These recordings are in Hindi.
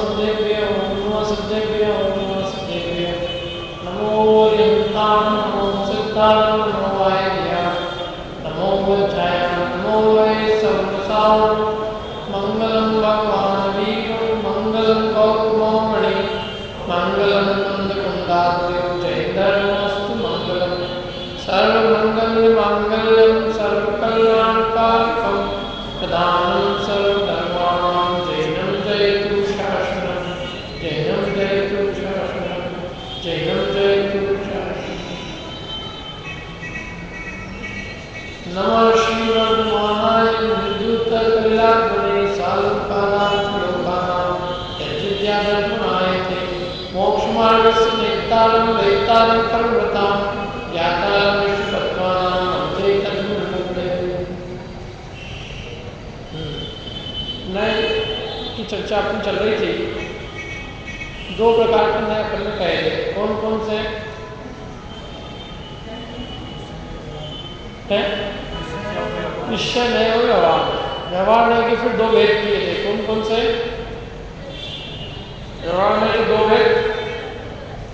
सद्देभ्यो नमो सद्देभ्यो नमो सद्देभ्यो नमो यन्तां नमो सिद्धां नमो वायव्यां नमो वज्राय नमो वै सर्वसां मंगलं भगवान् वीरं मंगलं गौतममणि मंगलं कुन्दकुन्दाद्यो जयधर्मस्तु मंगलं सर्वमङ्गलमाङ्गल्यं सर्वकल्याणकारकं प्रधानं सर्वधर्माणां जैनं जयतु शासनं जैनं जयतु शासनं जैनं जयतु शासनं। नमः श्रीरघुनाथाय विद्युत्कल्याणगुणे सालोकानां लोकानां यज्ञादर्पणाय ते मोक्षमार्गस्य नेतारं वेतारं कर्मतां ज्ञातारं विश्वतत्त्वानां अद्वैतज्ञानमुक्ते। नए की चर्चा अपनी चल रही थी। दो प्रकार के नए अपन ने कहे थे, कौन कौन से हैं? निश्चय नए और व्यवहार। व्यवहार नए के फिर दो भेद किए थे, कौन कौन से? व्यवहार में के दो भेद,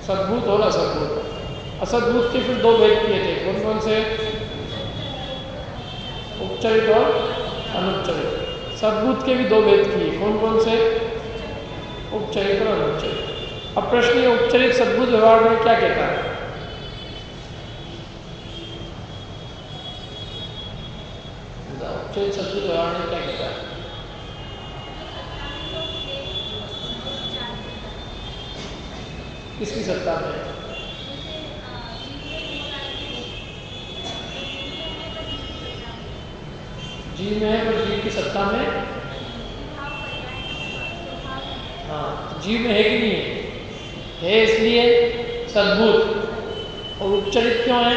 सद्भूत और असद्भूत। असद्भूत के फिर दो भेद किए थे, कौन कौन से? उपचरित और अनुपचरित। सद्भूत के भी दो भेद किए, कौन कौन से? उपचरित और अनुपचरित। अब प्रश्न ये, उपचरित सद्भूत व्यवहार में क्या कहता है? उपचरित सद्भूत व्यवहार में क्या कहता है? किसकी सत्ता में? जीव में है, पर जीव की सत्ता में? हाँ, जीव में है कि नहीं है? है, इसलिए सद्भूत। और उपचरित क्यों है?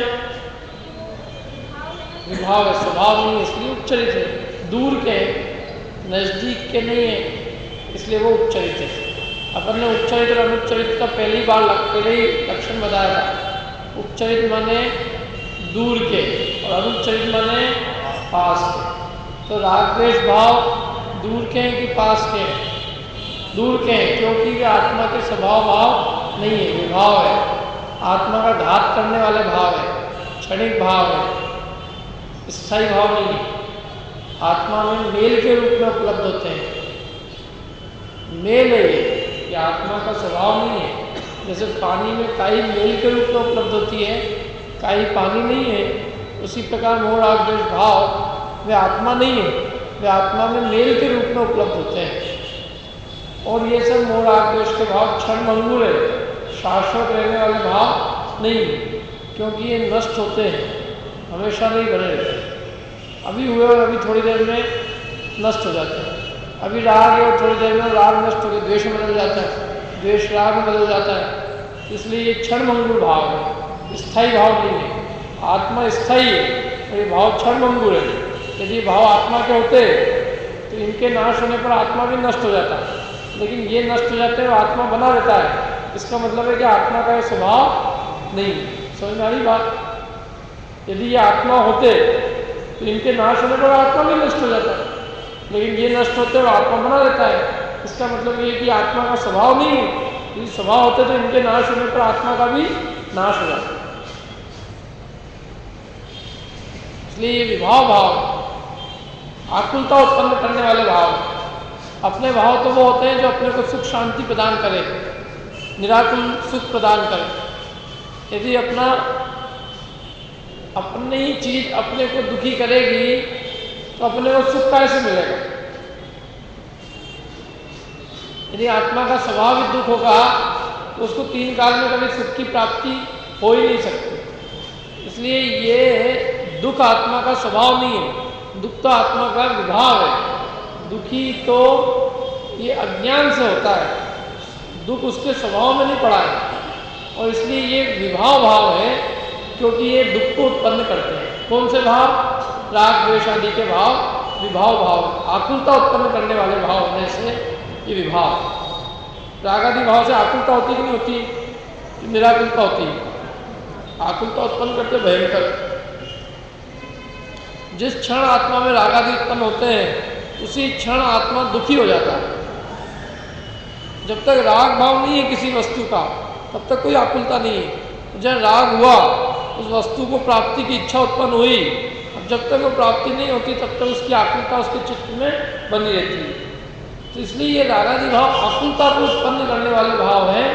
विभाव है, स्वभाव नहीं है, इसलिए उपचरित है। दूर के, नजदीक के नहीं है, इसलिए वो उपचरित है। अपन ने उपचरित और अनुपचरित का पहले ही लक्षण बताया था। उपचरित माने दूर के और अनुपचरित माने पास के। तो राग द्वेष भाव दूर के हैं कि पास के हैं? दूर के हैं, क्योंकि वे आत्मा के स्वभाव भाव नहीं है, विभाव है। आत्मा का घात करने वाले भाव है, क्षणिक भाव है, स्थायी भाव नहीं है। आत्मा में मेल के रूप में उपलब्ध होते हैं। मेल है ये आत्मा का स्वभाव नहीं है। जैसे पानी में काई मेल के रूप में उपलब्ध होती है, काई पानी नहीं है, उसी प्रकार मोह राग द्वेष भाव वे आत्मा नहीं है, वे आत्मा में मेल के रूप में उपलब्ध होते हैं। और ये सब मोह राग द्वेष के भाव क्षणभंगुर है, शाश्वत रहने वाले भाव नहीं, क्योंकि ये नष्ट होते हैं, हमेशा नहीं बने रहते। अभी हुए और अभी थोड़ी देर में नष्ट हो जाते हैं। अभी राग है और थोड़ी देर में राग नष्ट हो गया, द्वेष में बदल जाता है, द्वेष राग में बदल जाता है। इसलिए ये क्षणभंगुर भाव है, स्थायी भाव नहीं है। आत्मा स्थायी है और ये भाव क्षणभंगुर है। यदि भाव आत्मा के होते तो इनके नाश होने पर आत्मा भी नष्ट हो जाता है, लेकिन ये नष्ट हो जाते हैं और आत्मा बना रहता है। इसका मतलब है कि आत्मा का ये स्वभाव नहीं। समझ में आ रही बात? यदि ये आत्मा होते तो इनके नाश होने पर आत्मा भी नष्ट हो जाता है, लेकिन ये नष्ट होते और आत्मा बना रहता है। इसका मतलब ये कि आत्मा का स्वभाव नहीं है। यदि स्वभाव होते तो इनके नाश होने पर आत्मा का भी नाश हो जाता है। इसलिए ये विभाव भाव आकुलता उत्पन्न करने वाले भाव। अपने भाव तो वो होते हैं जो अपने को सुख शांति प्रदान करे, निराकुल सुख प्रदान करे। यदि अपनी ही चीज अपने को दुखी करेगी तो अपने को सुख कैसे मिलेगा? यदि आत्मा का स्वभाव ही दुख होगा तो उसको तीन काल में कभी सुख की प्राप्ति हो ही नहीं सकती। इसलिए ये दुख आत्मा का स्वभाव नहीं है, दुख तो आत्मा का विभाव है। दुखी तो ये अज्ञान से होता है, दुख उसके स्वभाव में नहीं पड़ा है। और इसलिए ये विभाव भाव है, क्योंकि ये दुख को उत्पन्न करते हैं। कौन से भाव? राग द्वेष आदि के भाव विभाव भाव, आकुलता उत्पन्न करने वाले भाव होने से ये विभाव। राग आदि भाव से आकुलता होती कि नहीं होती? निराकुलता होती। आकुलता उत्पन्न करते भयंकर। जिस क्षण आत्मा में राग आदि उत्पन्न होते हैं उसी क्षण आत्मा दुखी हो जाता है। जब तक राग भाव नहीं है किसी वस्तु का तब तक कोई आकुलता नहीं है। जब राग हुआ, उस वस्तु को प्राप्ति की इच्छा उत्पन्न हुई, अब जब तक वो प्राप्ति नहीं होती तब तक उसकी आकुलता उसके चित्त में बनी रहती है। तो इसलिए ये रागादि भाव आकुलता को उत्पन्न करने वाले भाव हैं,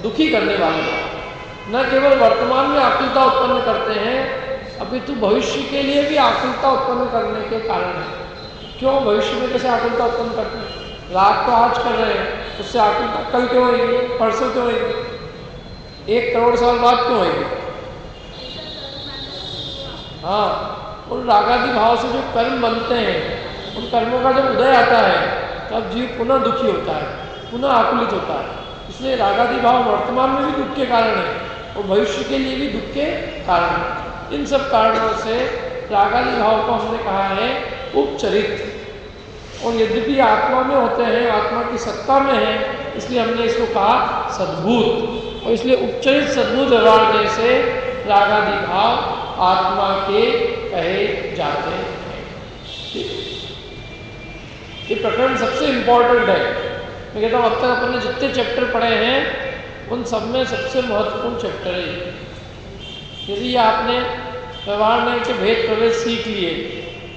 दुखी करने वाले भाव। न केवल वर्तमान में आकुलता उत्पन्न करते हैं, अपितु भविष्य के लिए भी आकुलता उत्पन्न करने के कारण है। क्यों भविष्य में कैसे आकुलता उत्पन्न करते हैं? राग तो आज कर रहे हैं, उससे आकुलता कल क्यों होगी, परसों क्यों होगी, 1 करोड़ साल बाद क्यों होगी? हाँ, उन रागादि भाव से जो कर्म बनते हैं, उन कर्मों का जब उदय आता है तब जीव पुनः दुखी होता है, पुनः आकुलित होता है। इसलिए रागादि भाव वर्तमान में भी दुख के कारण है और भविष्य के लिए भी दुख के कारण है। इन सब कारणों से रागादि भाव को हमने कहा है उपचरित। और यद्यपि आत्मा में होते हैं, आत्मा की सत्ता में है, इसलिए हमने इसको कहा सद्भूत। और इसलिए उपचरित सद्भूत व्यवहार जैसे रागादि भाव आत्मा के कहे जाते हैं। ये प्रकरण सबसे इम्पोर्टेंट है। मैं कहता हूँ अब तक अपन ने जितने चैप्टर पढ़े हैं उन सब में सबसे महत्वपूर्ण चैप्टर है। यदि आपने व्यवहार में के भेद प्रवेश सीख लिए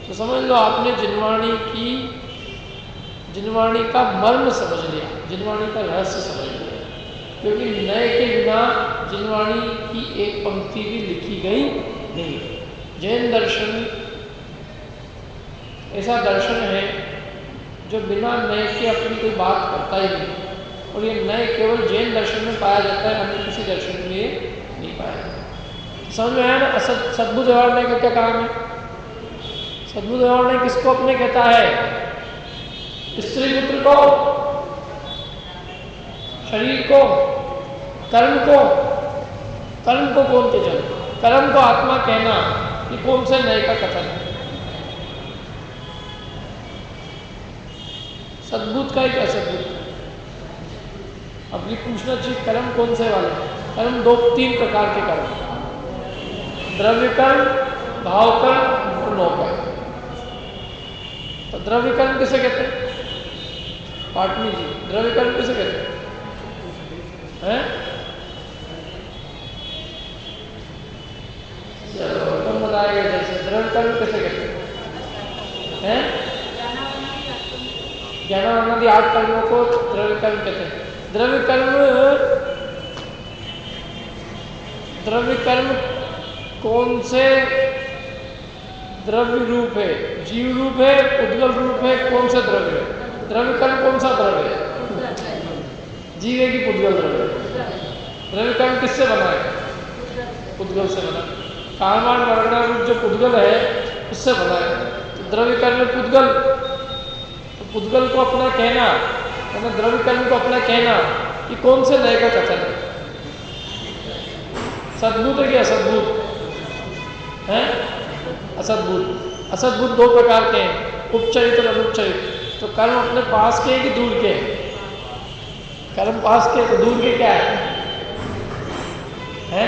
तो समझ लो आपने जिनवाणी का मर्म समझ लिया, जिनवाणी का रहस्य समझ लिया। क्योंकि नए के बिना जिनवाणी की एक पंक्ति भी लिखी गई नहीं। जैन दर्शन ऐसा दर्शन है जो बिना नए के अपनी कोई बात करता ही नहीं। और ये नए केवल जैन दर्शन में पाया जाता है, अन्य किसी दर्शन में नहीं पाया जाता। समझ में आया ना? सद्भुत व्यवहार नहीं का क्या काम है? सद्भुत व्यवहार नहीं किसको अपने कहता है? स्त्री पुत्र को, शरीर को, कर्म को। कर्म को कौन त्यजन? कर्म को आत्मा कहना, कि कौन से नए का कथन है? सद्भुत का ही क्या सद्भुत? अब ये पूछना चाहिए कर्म कौन से वाले? कर्म 2-3 प्रकार के कर्म, द्रव्य कर्म, भाव कर्म और नौ कर्म। तो द्रव्य कर्म किसे कहते हैं? पाटनी जी, द्रव्य कर्म किसे कहते हैं? चलो तुम बताएंगे जैसे द्रव्य कर्म किसे कहते हैं? ज्ञानादि 8 कर्मों को द्रव्य कर्म कहते हैं। द्रव्य कर्म कौन से द्रव्य रूप है? जीव रूप है, उद्गल रूप है, कौन सा द्रव्य है? द्रव्य कर्म कौन सा द्रव्य है? जीव है कि पुद्गल द्रव्य? द्रव्य कर्म किससे बना है? पुद्गल से बना। कामान वर्णा रूप जो पुद्गल है उससे बना है। तो द्रव्य कर्म पुद्गल, तो पुद्गल को अपना कहना, द्रव्य कर्म को अपना कहना कि कौन से नए का कथन है? सद्भुत है कि असद्भुत है? असद्भुत। असद्भुत 2 प्रकार के हैं, उपचरित और अनुपचरित। तो कर्म अपने पास के कि दूर के? कर्म पास के, तो दूर के क्या है?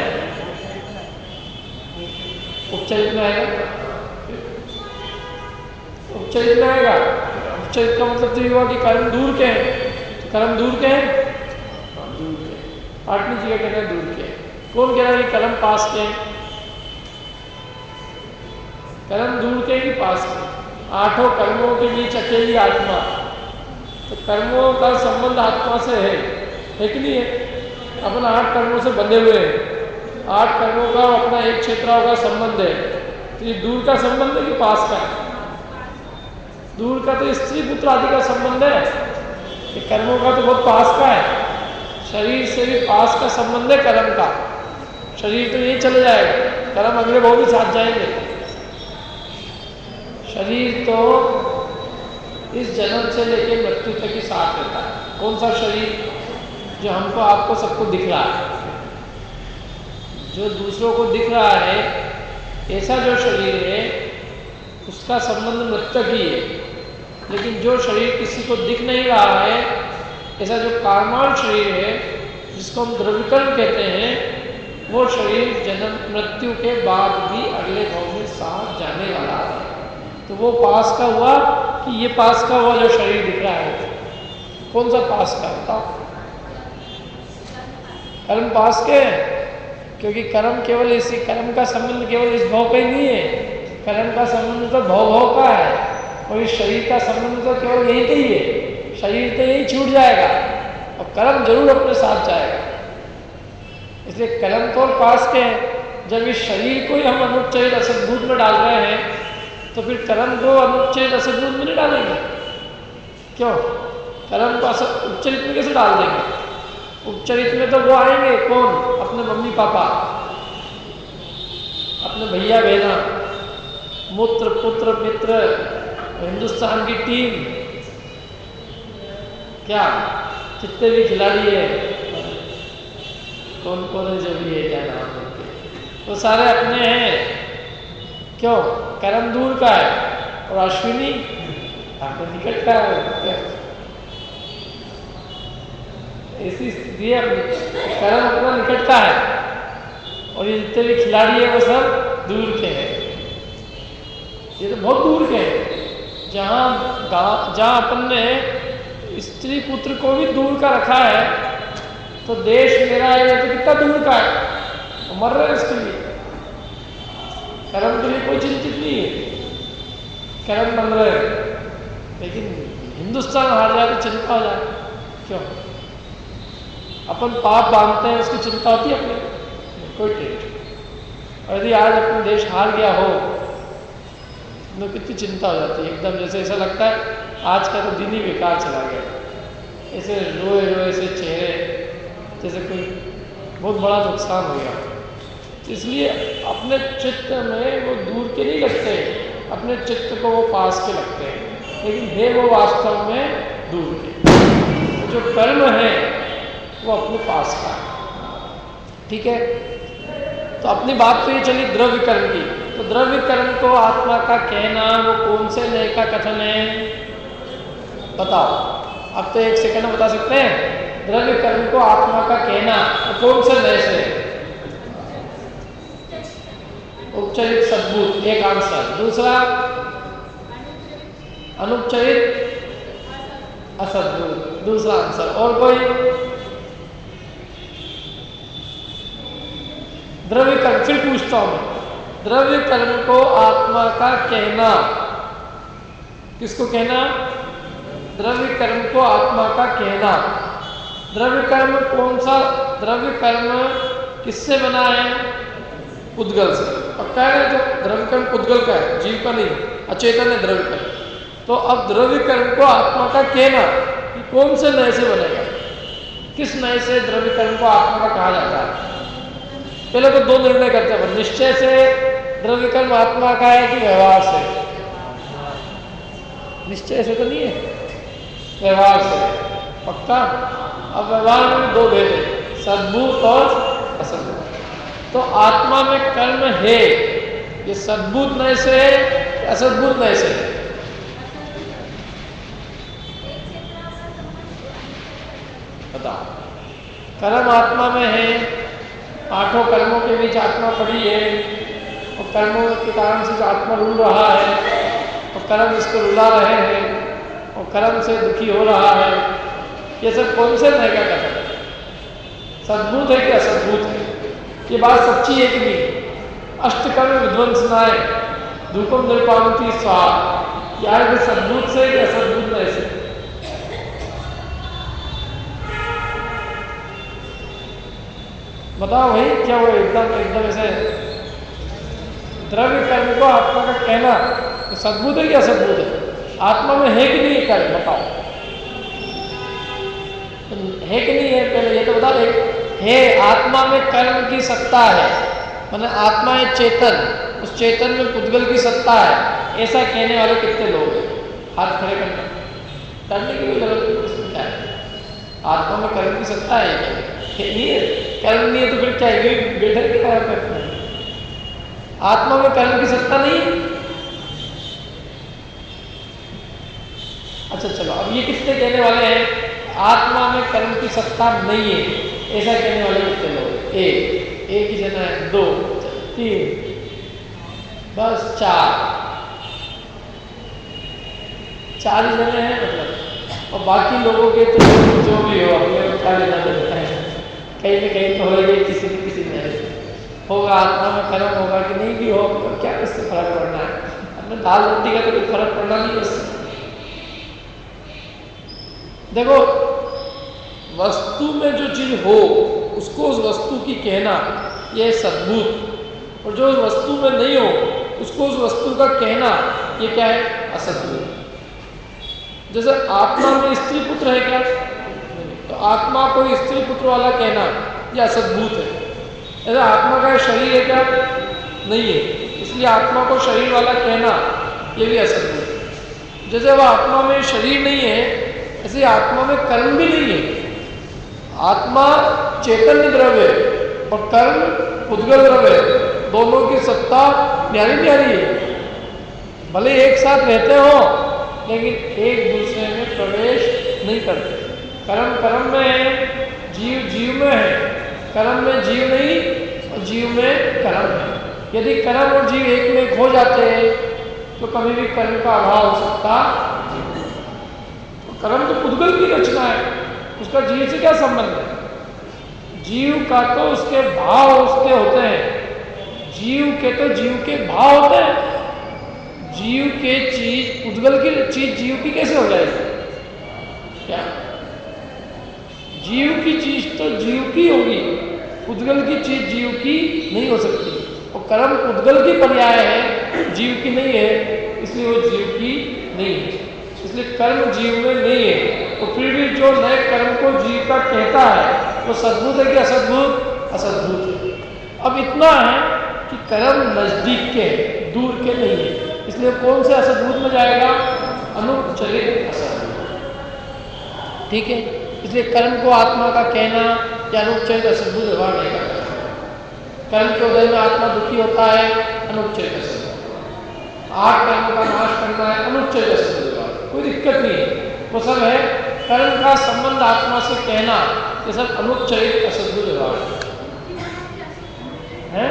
उपचरित में आएगा। उपचरित में आएगा। उपचरित का मतलब तो ये हुआ कि कर्म दूर के हैं। तो कर्म दूर के हैं, दूर के। पाटनी जी का कहना है दूर के। कौन कह रहा है कि कर्म पास के हैं? कर्म दूर के कि पास के? 8 कर्मों के बीच अकेली आत्मा। तो कर्मों का संबंध आत्मा से है कि नहीं है? अपन 8 कर्मों से बंधे हुए हैं। 8 कर्मों का अपना एक क्षेत्रों का संबंध है। तो ये दूर का संबंध है कि पास का है? दूर का तो स्त्री पुत्र आदि का संबंध है। ये कर्मों का तो बहुत पास का है। शरीर से भी पास का संबंध है कर्म का। शरीर तो यही चले जाएगा, कर्म अगले भाव भी साथ जाएंगे। शरीर तो इस जन्म से लेकर मृत्यु तक ही साथ रहता है। कौन सा शरीर? जो हमको आपको सबको दिख रहा है, जो दूसरों को दिख रहा है, ऐसा जो शरीर है उसका संबंध मृतक ही है। लेकिन जो शरीर किसी को दिख नहीं रहा है, ऐसा जो कार्माण शरीर है जिसको हम द्रव्यकर्म कहते हैं, वो शरीर जन्म मृत्यु के बाद भी अगले भाव में साथ जाने वाला है। तो वो पास का हुआ कि ये पास का हुआ जो शरीर दिख रहा है? कौन सा पास का बताओ? कर्म पास के हैं, क्योंकि कर्म केवल इसी कर्म का संबंध केवल इस भाव का ही नहीं है। कर्म का संबंध तो भाव का है, और इस शरीर का संबंध तो केवल यही का ही है। शरीर तो यही छूट जाएगा और कर्म जरूर अपने साथ जाएगा। इसलिए कर्म तो पास के हैं। जब इस शरीर को ही हम अनुच्चरित असद्भूत में डाल रहे हैं, तो फिर कर्म को अनुच्चरित असद्भूत में नहीं डालेंगे। क्यों? कर्म को उच्चरित में कैसे डाल देंगे? उपचरित में तो वो आएंगे कौन? अपने मम्मी पापा, अपने भैया बहना, मूत्र पुत्र मित्र, हिंदुस्तान की टीम, क्या जितने भी खिलाड़ी है, कौन कौन है जो भी है, क्या नाम है, वो सारे अपने हैं। क्यों? कर्म दूर का है और अश्विनी आपके निकट का है। इसी स्थिति कर्म अपना निकट का है और ये जितने भी खिलाड़ी है वो सब दूर के हैं। ये तो बहुत दूर के हैं। जहाँ अपन ने स्त्री पुत्र को भी दूर का रखा है, तो देश मेरा है तो कितना दूर का है, तो मर रहे हैं इसके लिए। कर्म के लिए कोई चिंतित नहीं है, कर्म बन रहे हैं, लेकिन हिंदुस्तान हार जाए तो चिंता हो जाए। क्यों? अपन पाप बांधते हैं, उसकी चिंता होती है अपने, कोई टेंशन। और यदि आज अपना देश हार गया हो तो कितनी चिंता हो जाती है। एकदम जैसे ऐसा लगता है आज का तो दिन ही बेकार चला गया। ऐसे रोए रोए से चेहरे, जैसे कोई बहुत बड़ा नुकसान हो गया। इसलिए अपने चित्त में वो दूर के नहीं लगते, अपने चित्त को वो पास के लगते हैं, लेकिन है वो वास्तव में दूर के। जो कर्म है वो अपने पास का है। ठीक है, तो अपनी बात तो ये चली द्रव्य कर्म की। तो द्रव्य कर्म को आत्मा का कहना वो कौन से नए का कथन है बताओ? अब तो एक सेकंड में बता सकते हैं। द्रव्य कर्म को आत्मा का कहना वो कौन से नए से? उपचरित सद्भूत, एक आंसर। दूसरा अनुपचरित असद्भूत, दूसरा आंसर। और कोई? द्रव्य कर्म, फिर पूछता हूं मैं, द्रव्य कर्म को आत्मा का कहना, किसको कहना? द्रव्य कर्म को आत्मा का कहना। द्रव्य कर्म कौन सा? द्रव्य कर्म किससे बना है? उद्गल से। अब कह रहे तो द्रव्य कर्म उद्गल का है, जीव का नहीं, अचेतन है द्रव्य कर्म। तो अब द्रव्य कर्म को आत्मा का कहना कि कौन से नए से बनेगा? किस नए से द्रव्य कर्म को आत्मा का कहा जाता है? पहले तो दो निर्णय करते हैं, निश्चय से द्रव्य कर्म आत्मा का है कि व्यवहार से? निश्चय से तो नहीं है, व्यवहार से। पक्का? अब व्यवहार में दो भेद है, सद्भूत और असद्भूत। तो आत्मा में कर्म है, ये सद्भूत नए से है, असद्भूत नए से है? बताओ। कर्म आत्मा में है, आठों कर्मों के बीच आत्मा पड़ी है, और कर्मों के कारण से आत्मा रुल रहा है, और कर्म इसको रुला रहे हैं, और कर्म से दुखी हो रहा है। ये सब कौन से नए का कथन है? सद्भूत है कि असद्भूत है? ये बात सच्ची है कि नहीं? अष्टकर्म विध्वंसनाए धूपम निर्पावती स्वाहा, यार ये सद्भूत से कि असद्भूत नए से? बताओ भाई, क्या वो एकदम ऐसे द्रव्य कर्म को आत्मा का कहना तो सद्भूत है कि असद्भूत है? आत्मा में है कि नहीं कर्म? बताओ, है कि नहीं है? पहले ये तो बता दे। है, आत्मा में कर्म की सत्ता है, मतलब आत्मा है चेतन, उस चेतन में पुद्गल की सत्ता है, ऐसा कहने वाले कितने लोग हैं? हाथ खड़े करने की भी जरूरत नहीं, उसमें क्या है? आत्मा में कर्म की सत्ता है क्या? नहीं है। कर्म नहीं है तो फिर क्या है? बेटर की तरह करते हैं। आत्मा में कर्म की सत्ता नहीं है। अच्छा चलो, अब ये कितने कहने वाले हैं आत्मा में कर्म की सत्ता नहीं है? ऐसा कहने वाले कितने लोग? एक ही जना है, दो, तीन, बस चार ही जने हैं। मतलब और बाकी लोगों के तो जो भी हो अपने क्या लेना देता है, कहीं ना कहीं तो होगा, किसी न किसी में होगा, आत्मा में कर्म होगा कि नहीं भी हो, तो क्या इससे फर्क पड़ना है, अपने दाल रोटी का तो कोई फर्क पड़ना नहीं उससे। देखो वस्तु में जो चीज हो उसको उस वस्तु की कहना ये सद्भूत, और जो उस वस्तु में नहीं हो उसको उस वस्तु का कहना ये क्या है, असद्भूत। जैसे आत्मा में स्त्री पुत्र है क्या, तो आत्मा को स्त्री पुत्र वाला कहना ये असद्भूत है। ऐसा आत्मा का शरीर है क्या, नहीं है, इसलिए आत्मा को शरीर वाला कहना ये भी असद्भूत है। जैसे वह आत्मा में शरीर नहीं है, ऐसे आत्मा में कर्म भी नहीं है। आत्मा चैतन्य द्रव्य और कर्म उद्गल द्रव्य, दोनों की सत्ता न्यारी न्यारी है। भले एक साथ रहते हो लेकिन एक दूसरे में प्रवेश नहीं करते। कर्म कर्म में है, जीव जीव में है, कर्म में जीव नहीं और जीव में कर्म है। यदि कर्म और जीव एक में खो जाते हैं तो कभी भी कर्म का अभाव हो सकता। तो कर्म तो उद्गल की रचना है, उसका जीव से क्या संबंध है। जीव का तो उसके भाव उसके होते हैं, जीव के तो जीव के भाव होते हैं। जीव के चीज उद्गल की चीज जीव की कैसे हो जाएगी, क्या जीव की चीज तो जीव की होगी, उद्गल की चीज जीव की नहीं हो सकती। और कर्म उद्गल की पर्याय है, जीव की नहीं है, इसलिए वो जीव की नहीं है। इसलिए कर्म जीव में नहीं है, तो फिर भी जो नए कर्म को जीव का कहता है वो सद्भूत है कि असद्भूत, असद्भूत है। अब इतना है कि कर्म नजदीक के दूर के नहीं है, इसलिए कौन से असद्भूत में जाएगा, अनुपचरित असद्भूत। ठीक है, इसलिए कर्म को आत्मा का कहना या अनुपचरित असद्भूत व्यवहार नहीं करता। कर्म के उदय में आत्मा दुखी होता है, अनुपचरित असद्भूत। 8 कर्मों का नाश करना है, अनुपचरित असद्भूत व्यवहार, कोई दिक्कत नहीं है। वो सब है कर्म का संबंध आत्मा से कहना, ये सब अनुपचरित असद्भूत व्यवहार है।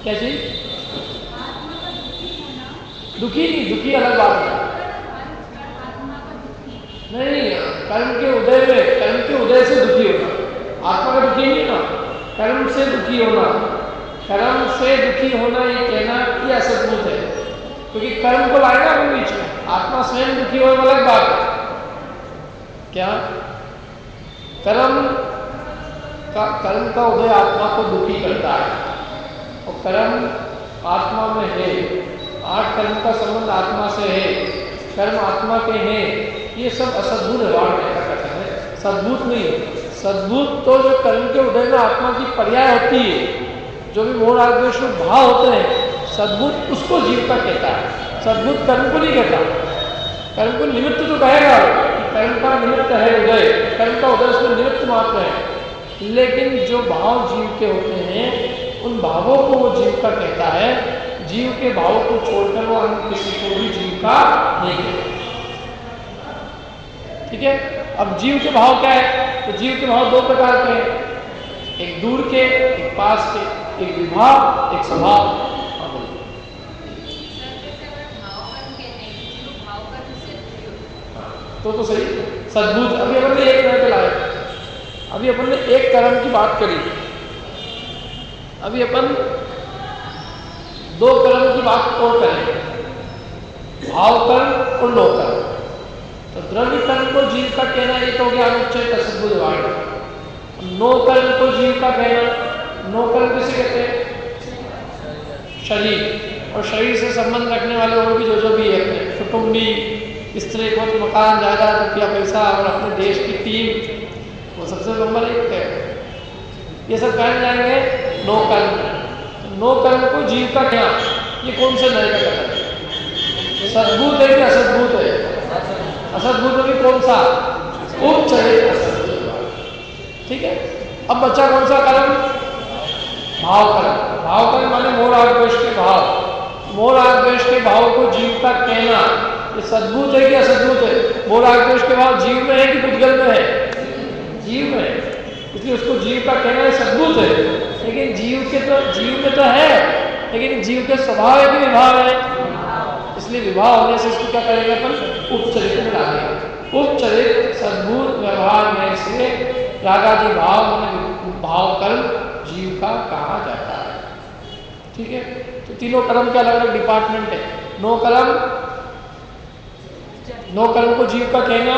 क्या चीज, दुखी नहीं, दुखी अलग बात है। नहीं, कर्म के उदय में, कर्म के उदय से दुखी होना, आत्मा का दुखी नहीं ना, कर्म से दुखी होना। कर्म से दुखी होना ये कहना कि असद्भूत है, क्योंकि कर्म को लाएगा अपने बीच में, आत्मा स्वयं दुखी हो अलग बात है। क्या कर्म का उदय आत्मा को दुखी करता है, और कर्म आत्मा में है। 8 कर्म का संबंध आत्मा से है, कर्म आत्मा के हैं, ये सब असद्भुत व्यवहार नहीं कर सकते हैं, सद्भुत नहीं। सद्भुत तो जो कर्म के उदय में आत्मा की पर्याय होती है, जो भी मोह राग द्वेष भाव होते हैं, सद्भुत उसको जीव का कहता है, सद्भुत कर्म को नहीं कहता। कर्म को निमित्त तो कहेगा, कर्म का निमित्त है उदय, कर्म का उदय उसमें निमित्त मात्र है, लेकिन जो भाव जीव के होते हैं उन भावों को वो जीव का कहता है। जीव के भावों को छोड़कर वो अन्य किसी को भी जीव का नहीं कहता। ठीक है, अब जीव के भाव क्या है, तो जीव के भाव 2 प्रकार के हैं, एक दूर के, एक पास के, एक विभाव, एक स्वभाव। तो सही सद्भुत। अभी अपन ने एक नए पे लाए, अभी अपन ने एक कर्म की बात करी, अभी अपन 2 कर्म की बात और करें, भाव कर्म और नो कर्म। तो द्रव्य कर्म को जीव का कहना ये तो हो गया अनुच्छेद असद्भुत व्यवहार। नो कर्म को जीव का कहना, नो कर्म किसे कहते हैं, शरीर, और शरीर से संबंध रखने वाले और भी जो भी है, अपने कुटुंबी, स्त्री को मकान, जायदाद, रुपया, पैसा और अपने देश की टीम, वो सबसे नंबर 1 है। ये सब कहने जाएंगे नो कर्म। नो कर्म को जीव का क्या, ये कौन से नए का कथन है, सद्भुत है कि असद्भुत है, असद्भुत में भी कौन सा, उपचरित असद्भुत। ठीक है, अब बच्चा कौन सा कर्म, भाव कर्म। भाव कर्म माने मोह राग द्वेष के भाव, मोह राग द्वेष के भाव को जीव का कहना, ये सद्भुत है कि असद्भुत है। मोह राग द्वेष के भाव जीव में है कि पुद्गल में है, जीव में, इसलिए उसको जीव का कहना सद्भुत है। लेकिन जीव में तो है, लेकिन जीव के स्वभाव है कि विभाव है, इसलिए इसलिए विवाह होने से इसको क्या करेंगे अपन, उपचरित में डालेंगे। उपचरित सद्भूत व्यवहार में से रागादि भाव माने भाव कर्म जीव का कहा जाता है। ठीक है, तो तीनों कर्म के अलग अलग डिपार्टमेंट है। नो कर्म को जीव का कहना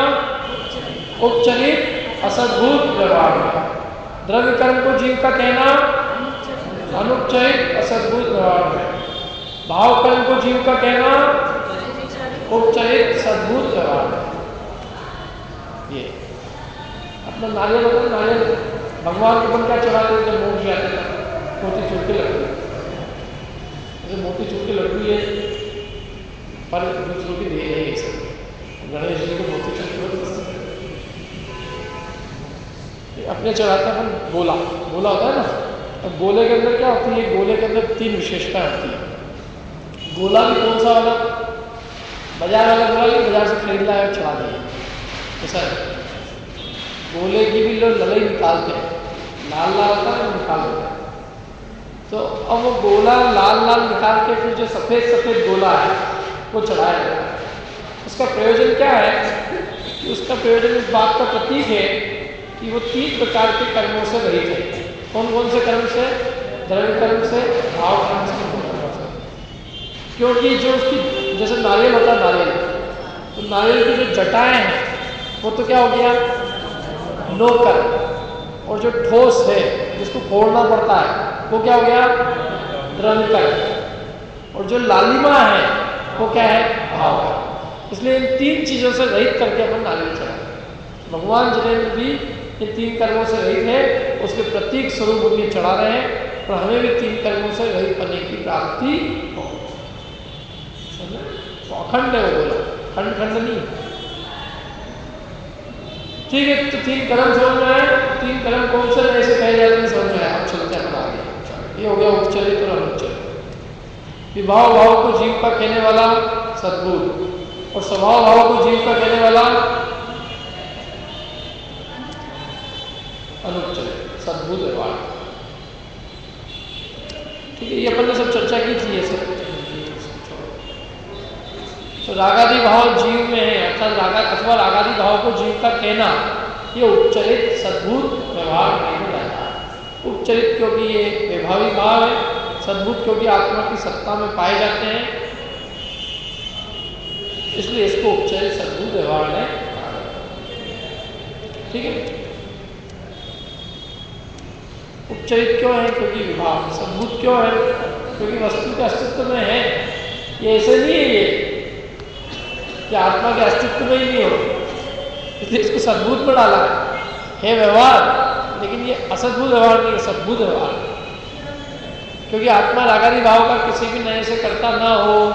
उपचरित असद्भूत व्यवहार में, द्रव्य कर्म को जीव का कहना अनुपचरित असद्भूत व्यवहार में, भाव कर्म को जीव का कहना उपचरित सद्भूत व्यवहार में। ये अपना नारियल होता है, नारियल भगवान के बन क्या चढ़ाते हैं जब मोक्ष जाते हैं, मोती चूर के लड्डू, जैसे मोती चूर के लड्डू ये पर दूसरों की दे रही है। गणेश जी को मोती चूर के लड्डू अपने चढ़ाते हैं अपन। गोला होता है ना, अब गोले के अंदर क्या होती है, गोले के अंदर 3 विशेषताएं होती है। गोला भी कौन सा वाला, बाजार वाला गोला नहीं, बाजार से खरीद लाया और चढ़ा दिया, ऐसा है। गोले की भी लोग लड़ाई निकालते हैं, लाल होता है निकाल देते हैं। तो अब वो गोला लाल निकाल के फिर जो सफ़ेद गोला है वो चढ़ाया जाता है। उसका प्रयोजन क्या है कि उसका प्रयोजन इस बात का प्रतीक है कि वो 3 प्रकार के कर्मों से रहित है। कौन से कर्म से, द्रव्य कर्म से, भाव कर्म से। क्योंकि जो उसकी जैसे नारियल होता है, नारियल तो नारियल की जो जटाएं हैं वो तो क्या हो गया, नो कर्म, और जो ठोस है जिसको फोड़ना पड़ता है वो क्या हो गया, द्रव्य कर्म, और जो लालिमा है वो क्या है, भाव कर्म। इसलिए इन 3 चीज़ों से रहित करके अपन नारियल चढ़ाते। भगवान जिन्हें भी इन 3 कर्मों से रहित है उसके प्रतीक स्वरूप उन्हें चढ़ा रहे हैं, और हमें भी 3 कर्मों से रहित बनने की प्राप्ति हो। तो अखंड है वो बोला, खंड नहीं। ठीक है, तो 3 कर्म समझ में आए। 3 कर्म कौन से ऐसे कहे जाते हैं समझ में आया। अब चलते हैं आगे। ये हो गया उपचरित और अनुचरित। विभाव भाव को जीव का कहने वाला सद्भूत, और स्वभाव भाव को जीव का कहने वाला अनुपचरित सद्भूत व्यवहार। ठीक है, ये अपन ने सब चर्चा की थी ये सब। तो रागादि भाव जीव में है, अर्थात रागादि भाव को जीव का कहना ये उपचरित सद्भूत व्यवहार में जाता है। उपचरित क्योंकि ये वैभावी भाव है, सद्भूत क्योंकि आत्मा की सत्ता में पाए जाते हैं, इसलिए इसको उपचरित सद्भूत व्यवहार में कहा जाता है। ठीक है, उपचरित क्यों है, क्योंकि विभाव। सद्भूत क्यों है, क्योंकि वस्तु के अस्तित्व में है। ये ऐसे नहीं है ये कि आत्मा के अस्तित्व में ही नहीं हो, इसलिए इसको सद्भूत में डाला है व्यवहार, लेकिन ये असद्भूत व्यवहार नहीं है, सद्भूत व्यवहार। क्योंकि आत्मा रागादि भाव का किसी भी नए से करता ना हो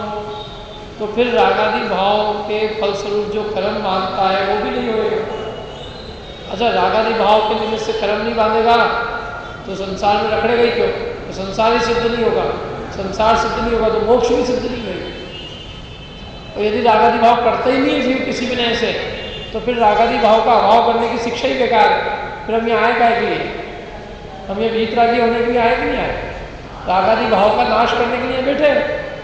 तो फिर रागादि भाव के फलस्वरूप जो कर्म मानता है वो भी नहीं होगा। अच्छा, रागादि भाव के निमित्त से कर्म नहीं बांधेगा तो संसार में रखड़ेगा ही क्यों, तो संसार ही सिद्ध नहीं होगा। संसार सिद्ध नहीं होगा तो मोक्ष भी सिद्ध नहीं होगा। और यदि रागादि भाव करता ही नहीं है जीव किसी भी नए से, तो फिर रागादि भाव का अभाव करने की शिक्षा ही बेकार है। फिर हम यहाँ आए काहे के लिए, हम ये वीतरागी होने के लिए आए कि नहीं आए, रागादि भाव का नाश करने के लिए बैठे।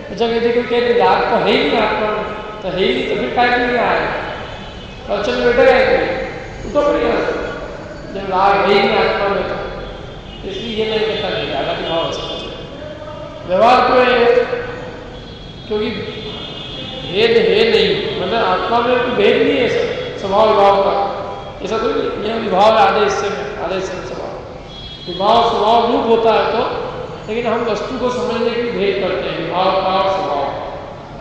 तो जब यदि कोई कहते राग तो है ही नहीं आत्मा में, तो है ही नहीं, तो फिर काहे के लिए आए, तो चल बैठे गए तो बढ़िया। जब राग है ही नहीं आत्मा में तो इसलिए ये नहीं कहता नहीं रागादि भाव व्यवहार क्यों है, क्योंकि भेद है नहीं, मतलब आत्मा में कोई भेद नहीं है स्वभाव विभाव का। ऐसा कोई यह विभाव है आधे हिस्से में, आधे हिस्से में स्वभाव। विभाव स्वभाव रूप होता है तो, लेकिन हम वस्तु को समझने के लिए भेद करते हैं विभाव का और स्वभाव।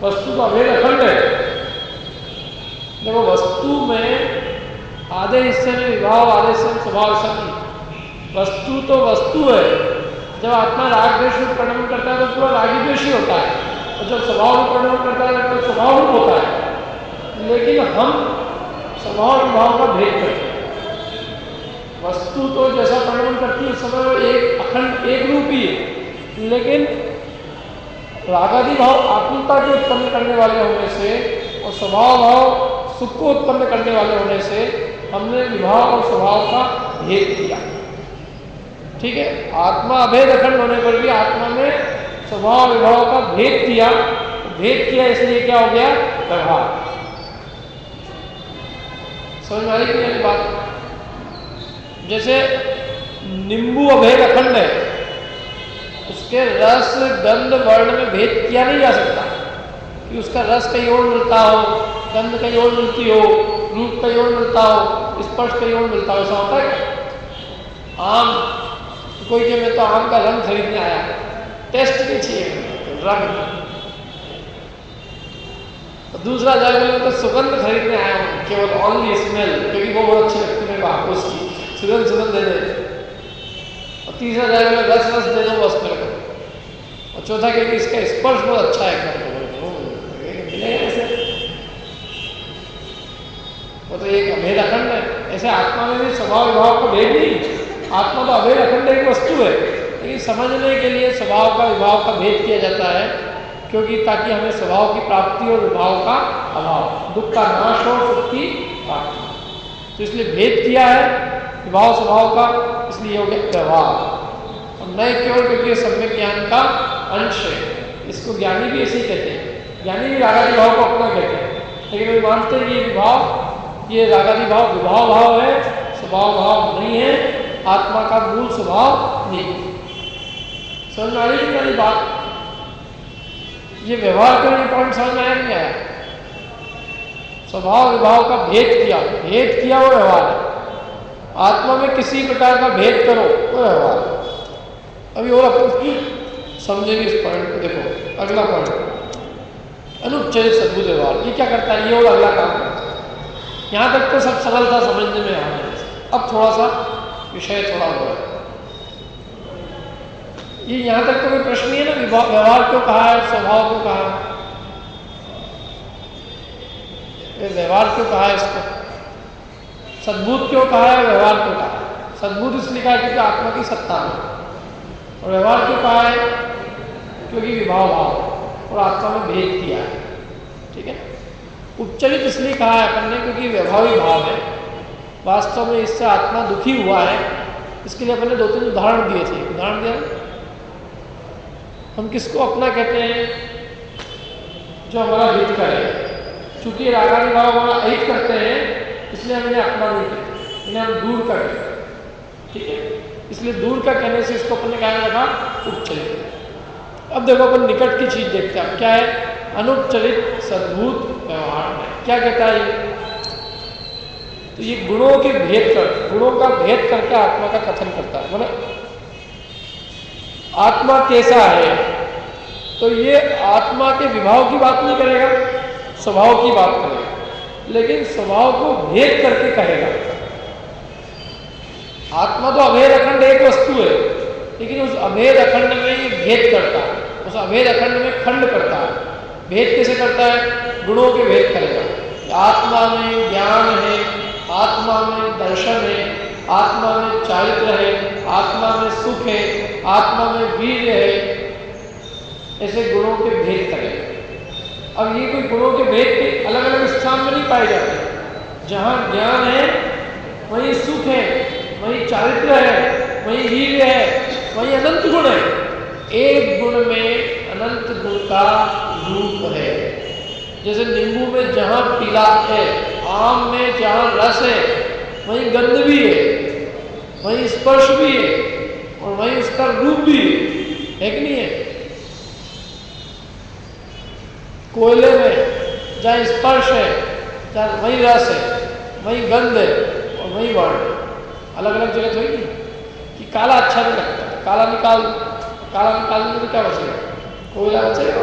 वस्तु का भेद अखंड है। देखो वस्तु में आधे हिस्से में विभाव, आधे हिस्से में स्वभाव, ऐसा नहीं। वस्तु तो वस्तु है। जब आत्मा राग द्वेष रूप परिणमन करता है तो पूरा रागी द्वेषी होता है, और जब स्वभाव रूप परिणमन करता है तो स्वभाव रूप होता है। लेकिन हम स्वभाव विभाव का भेद करते हैं। वस्तु तो जैसा परिणमन करती है उस समय वो एक अखंड एक रूप ही है, लेकिन रागादि भाव आत्मता के उत्पन्न करने वाले होने से और स्वभाव भाव सुख को उत्पन्न करने वाले होने से हमने विभाव और स्वभाव का भेद किया। ठीक है, आत्मा अभेद अखंड होने पर भी आत्मा में स्वभाव विभाव का भेद किया। भेद किया इसलिए क्या हो गया? व्यवहार। समझ में आ रही है बात? जैसे नींबू अभेद अखंड है, उसके रस गंध वर्ण में भेद किया नहीं जा सकता कि उसका रस कहीं और मिलता हो, गंध कहीं और मिलती हो, रूप कहीं और मिलता हो, स्पर्श कहीं और मिलता हो। ऐसा होता है क्या? आम कोई के मैं तो आम का रंग खरीदने आया, टेस्ट नहीं चाहिए, रंग। तो दूसरा जाएगा मैं तो सुगंध खरीदने आया हूँ, केवल ओनली स्मेल, क्योंकि वो बहुत अच्छी लगती है मेरे को उसकी सुगंध दे दे। और तीसरा जाएगा रस दे दो बस मेरे को। और चौथा क्योंकि इसका स्पर्श बहुत अच्छा है मिलेगा ऐसे। वो तो एक अभेद अखंड है। ऐसे आत्मा में भी स्वभाव विभाव का भेद नहीं, आत्मा तो अभेद अखंड एक वस्तु है, लेकिन समझने के लिए स्वभाव का विभाव का भेद किया जाता है, क्योंकि ताकि हमें स्वभाव की प्राप्ति और विभाव का अभाव, दुख का नाश हो, सुख की प्राप्ति। तो इसलिए भेद किया है विभाव स्वभाव का, इसलिए हो गया व्यवहार। और नए केवल क्योंकि सम्यक ज्ञान का अंश है, इसको ज्ञानी भी ऐसे ही कहते हैं। ज्ञानी भी रागादि भाव को अपना कहते हैं, लेकिन वे मानते हैं ये विभाव, ये रागादि भाव विभाव भाव है, स्वभाव भाव नहीं है, आत्मा का मूल स्वभाव नहीं। समझ में आ रही है बात? ये व्यवहार का पॉइंट समझ में आया नहीं आया? स्वभाव विभाव का भेद किया वो व्यवहार है। आत्मा में किसी प्रकार का भेद करो वो व्यवहार। अभी और अपन समझेंगे इस पॉइंट को। देखो अगला पॉइंट, अनुपचरित सद्बुद्ध व्यवहार। ये क्या करता है? ये और अगला काम करता है। यहाँ तक तो सब सरल था, समझने में आ गया। अब थोड़ा सा विषय थोड़ा हुआ है। ये यहाँ तक तो कोई प्रश्न नहीं है ना, व्यवहार क्यों कहा है, स्वभाव क्यों कहा है, व्यवहार क्यों कहा है, इसको सद्बुद्ध क्यों कहा है, व्यवहार क्यों कहा है? सद्बुद्ध इसलिए कहा क्योंकि आत्मा की सत्ता है। और व्यवहार क्यों कहा है? क्योंकि विभाव भाव और आत्मा में भेद किया है। ठीक है। उपचरित इसलिए कहा है अपन ने क्योंकि व्यवहारी भाव है, वास्तव में इससे आत्मा दुखी हुआ है। इसके लिए अपन ने 2-3 उदाहरण दिए थे। उदाहरण दिया, हम किसको अपना कहते हैं? जो हमारा हित करे। चूंकि रागादि भाव हमारा अहित करते हैं, इसलिए हमने अपना नहीं कहते, इन्हें हम दूर कर देते। ठीक है। इसलिए दूर का कहने से इसको अपन ने क्या रखा? उपचरित। अब देखो अपन निकट की चीज देखते हैं। क्या है? अनुपचरित सद्बुद्ध व्यवहार है। क्या कहता है ये? तो ये गुणों का भेद करके आत्मा का कथन करता है। मतलब आत्मा कैसा है, तो ये आत्मा के विभाव की बात नहीं करेगा, स्वभाव की बात करेगा, लेकिन स्वभाव को भेद करके कहेगा। आत्मा तो अभेद अखंड एक वस्तु है, लेकिन उस अभेद अखंड में ये भेद करता है, उस अभेद अखंड में खंड करता है। भेद कैसे करता है? गुणों के भेद करेगा। आत्मा में ज्ञान है, आत्मा में दर्शन है, आत्मा में चारित्र है, आत्मा में सुख है, आत्मा में वीर्य है। ऐसे गुणों के भेद करेगा। अब ये कोई गुणों के भेद के अलग अलग स्थान में नहीं पाए जाते। जहाँ ज्ञान है वहीं सुख है, वहीं चारित्र है, वहीं वीर्य है, वहीं अनंत गुण है। एक गुण में अनंत गुण का रूप है। जैसे नींबू में जहाँ पीला है, आम में जहाँ रस है, वहीं गंध भी है, वहीं स्पर्श भी है, और वहीं उसका रूप भी है कि नहीं है? कोयले में जहाँ स्पर्श है, जहाँ वहीं रस है, वहीं गंध है, और वहीं वर्ण है। अलग अलग जगह थोड़ी नहीं कि काला अच्छा नहीं लगता, काला निकालने में क्या बचेगा? कोयला बचेगा,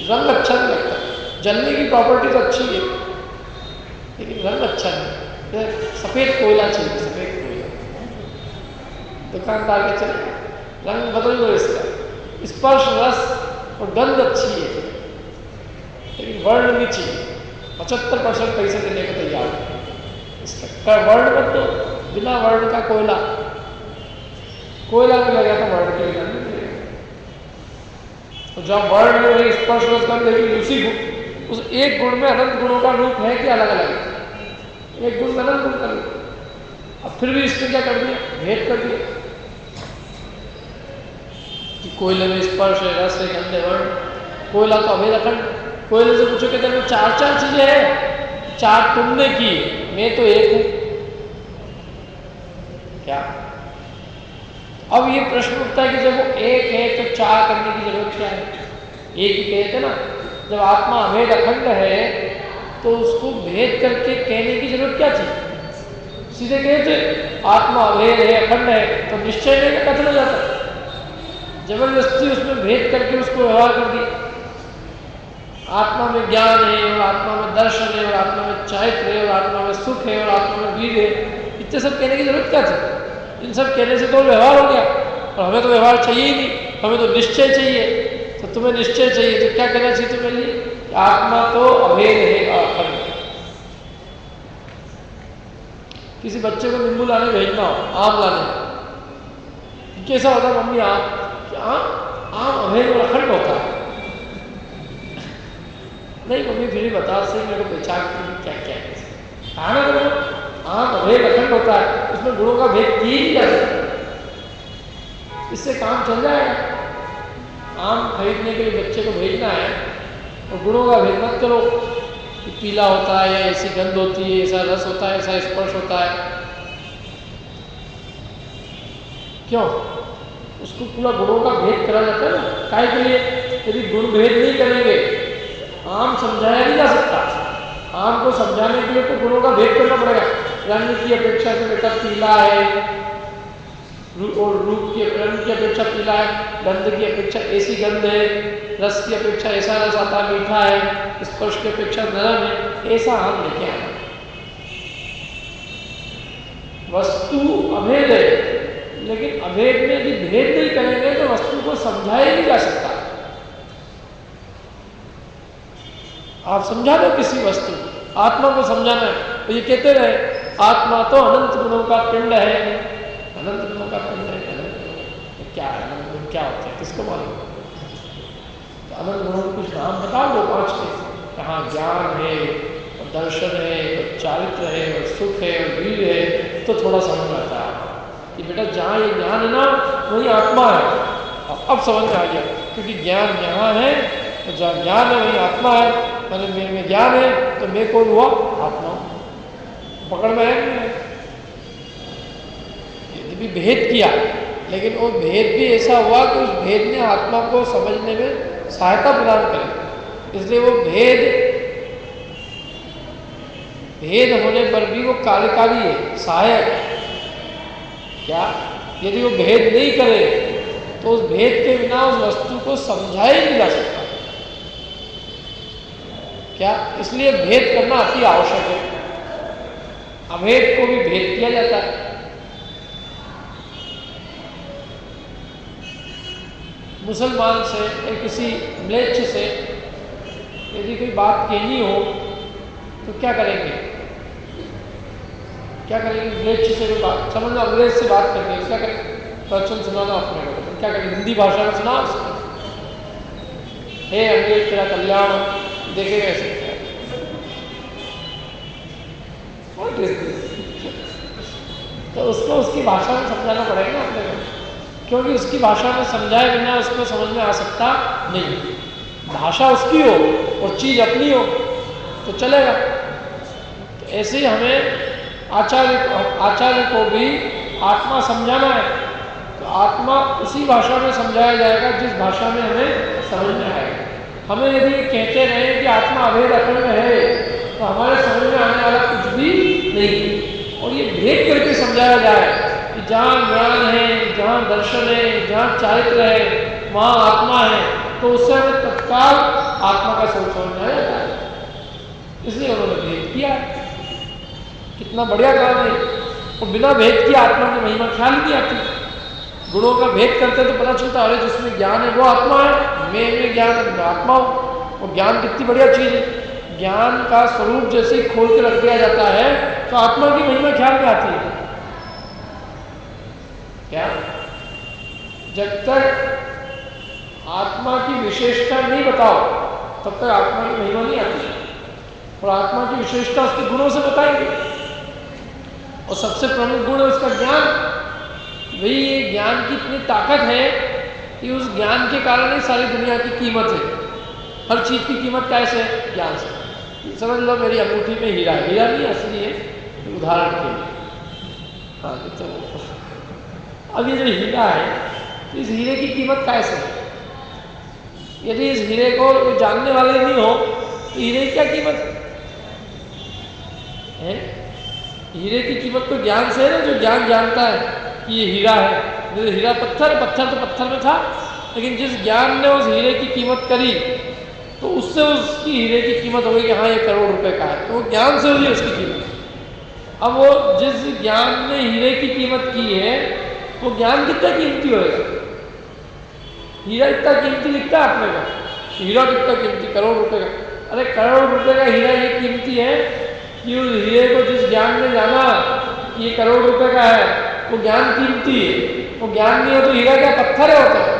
रंग अच्छा नहीं लगता। जलने की प्रॉपर्टी तो अच्छी है, लेकिन रंग अच्छा नहीं। सफेद कोयला चाहिए, सफेद कोयला। दुकानदार के चले रंग बदल दो इसका, स्पर्श रस और गंध अच्छी है, लेकिन वर्ण नहीं चाहिए। 75% पैसे देने को तैयार है इसका। वर्ण में तो बिना वर्ण का कोयला में लगा तो वर्ण के लिए तो जब वर्ण में वही स्पर्श रस गंध, लेकिन उस एक गुण में अनंत गुणों का रूप है कि अलग अलग है? एक गुण में अनंत गुण का रूप। अब फिर भी इसने क्या कर दिया? भेद कर दिया कि कोयले में स्पर्श है, रस है, गंध है, वर्ण। कोयला तो अभेद अखंड। कोयले से पूछो कि तेरे में चार चार चीजें हैं, चार तुमने की, मैं तो एक हूं। क्या अब ये प्रश्न उठता है कि जब वो एक है तो चार करने की जरूरत क्या है? एक ही कहते ना, जब आत्मा अभेद अखंड है तो उसको भेद करके कहने की जरूरत क्या थी? सीधे कहते आत्मा अभेद है, अखंड है, तो निश्चय नहीं का कथन हो जाता। जबरदस्ती उसमें भेद करके उसको व्यवहार कर दिया। आत्मा में ज्ञान है और आत्मा में दर्शन है और आत्मा में चारित्र है और आत्मा में सुख है और आत्मा में वीर है, इतने सब कहने की जरूरत क्या थी? इन सब कहने से तो व्यवहार हो गया, और हमें तो व्यवहार चाहिए ही नहीं, हमें तो निश्चय चाहिए। तो तुम्हें निश्चय चाहिए तो क्या कहना चाहिए तुम्हें लिए? आत्मा तो अभेद है, अखंड। किसी बच्चे को नींबू लाने भेजना हो, आम लाने, कैसा होता है मम्मी? आम अभेद और अखंड होता है। नहीं मम्मी फिर भी बता सही, मेरे को पहचान क्या क्या है। खाना तो आम अभेद अखंड होता है, उसमें गुणों का भेद किया ही जा सकता, इससे काम चल जाएगा। आम खरीदने के लिए बच्चे को भेजना है और गुणों का भेद मत करो कि पीला होता है या ऐसी गंध होती है, ऐसा रस होता है, ऐसा स्पर्श होता है। क्यों? उसको पूरा गुणों का भेद करा जाता है ना। काहे के लिए? यदि गुण भेद नहीं करेंगे आम समझाया नहीं जा सकता। आम को समझाने के लिए तो गुणों का भेद करना पड़ेगा। रंग की अपेक्षा से बेटा पीला है, और रूप की रंग की अपेक्षा पीला है, गंध की अपेक्षा ऐसी गंध है, रस की अपेक्षा ऐसा रस आता है, मीठा है, स्पर्श की अपेक्षा नरम है, ऐसा आम लेके आना। वस्तु अभेद है, लेकिन अभेद में यदि भेद नहीं करेंगे तो वस्तु को समझाया नहीं जा सकता। आप समझा दो किसी वस्तु, आत्मा को समझाना है तो ये कहते रहे आत्मा तो अनंत गुणों का पिंड है। अनंत गुणों का पिंड है, तो क्या है अनंत गुण? क्या होते हैं, किसको मालूम? तो अनंत गुणों को कुछ नाम बताओ दो पांच के। कहाँ ज्ञान है और दर्शन है और चारित्र है और सुख है और वीर है, तो थोड़ा समझ में आता है कि बेटा जहाँ ये ज्ञान है ना वही आत्मा है। अब समझ में आ गया, क्योंकि ज्ञान यहाँ है तो जहाँ ज्ञान है वही आत्मा है। मैंने मेरे में ज्ञान है तो मैं कौन हुआ? आत्मा। पकड़ में है यदि भी भेद किया, लेकिन वो भेद भी ऐसा हुआ कि उस भेद ने आत्मा को समझने में सहायता प्रदान करी, इसलिए वो भेद होने पर भी वो कार्यकारी है, सहायक है। क्या? यदि वो भेद नहीं करे तो उस भेद के बिना उस वस्तु को समझाया ही नहीं जा सकता। क्या? इसलिए भेद करना अति आवश्यक है। अभेद को भी भेद किया जाता है। मुसलमान से या किसी म्लेच्छ से यदि कोई बात कहनी हो तो क्या करेंगे? क्या करेंगे? म्लेच्छ से कोई बात, समझ लो अंग्रेज से बात करेंगे, क्या करेंगे? प्रवचन सुनाना अपने को, क्या करेंगे? हिंदी भाषा में सुना उसको, हे अंग्रेज तेरा कल्याण, देखे कैसे क्या? तो उसको उसकी भाषा में समझाना पड़ेगा अपने को, क्योंकि उसकी भाषा में समझाए बिना उसको समझ में आ सकता नहीं। भाषा उसकी हो और चीज अपनी हो तो चलेगा। तो ऐसे ही हमें आचार्य को भी आत्मा समझाना है, तो आत्मा उसी भाषा में समझाया जाएगा जिस भाषा में हमें समझ में आएगा। हमें यदि कहते रहे कि आत्मा अभेद अखंड है तो हमारे समझ में आने वाला कुछ भी नहीं। और ये भेद करके समझाया जाए कि जहाँ ज्ञान है, जहाँ दर्शन है, जहाँ चारित्र है, वहाँ आत्मा है, तो उससे हमें तत्काल आत्मा का स्वरूप समझ में आ जाता है। इसलिए उन्होंने भेद किया। कितना बढ़िया काम है। और बिना भेद की आत्मा की महिमा ख्याल नहीं आती। गुणों का भेद करते तो पता चलता अरे जिसमें ज्ञान है वो आत्मा है, मैं ज्ञान है मैं आत्मा हूँ। और ज्ञान कितनी बढ़िया चीज है। ज्ञान का स्वरूप जैसे ही खोल के रख दिया जाता है तो आत्मा की महिमा ख्याल में आती है। क्या? जब तक आत्मा की विशेषता नहीं बताओ तब तक आत्मा की महिमा नहीं आती। और आत्मा की विशेषता उसके गुणों से बताएंगे। और सबसे प्रमुख गुण है उसका ज्ञान। वही ये ज्ञान की इतनी ताकत है कि उस ज्ञान के कारण ही सारी दुनिया की कीमत है। हर चीज़ की कीमत कैसे है? ज्ञान से। समझ लो मेरी अंगूठी में हीरा है, हीरा नहीं असली है, उदाहरण के लिए। हाँ तो अब ये जो हीरा है, तो इस हीरे की कीमत कैसे है? यदि इस हीरे को जानने वाले नहीं हो तो हीरे की क्या कीमत है? हीरे की कीमत तो ज्ञान से है ना, जो ज्ञान जानता है कि ये हीरा है। जैसे हीरा पत्थर, पत्थर तो पत्थर में था, लेकिन जिस ज्ञान ने उस हीरे की कीमत करी तो उससे उसकी हीरे की कीमत हो गई कि हाँ ये करोड़ रुपए का है, तो वो ज्ञान से हुई उसकी कीमत। अब वो जिस ज्ञान ने हीरे की कीमत की है, वो ज्ञान कितना कीमती होगा? हीरा इतना कीमती लिखता है अपने का, हीरा कितना कीमती, करोड़ रुपए का। अरे करोड़ रुपए का हीरा ये कीमती है कि उस हीरे को जिस ज्ञान ने जाना कि ये करोड़ रुपए का है, वो ज्ञान कीमती है। वो ज्ञान नहीं हो तो हीरा क्या पत्थर है होता है?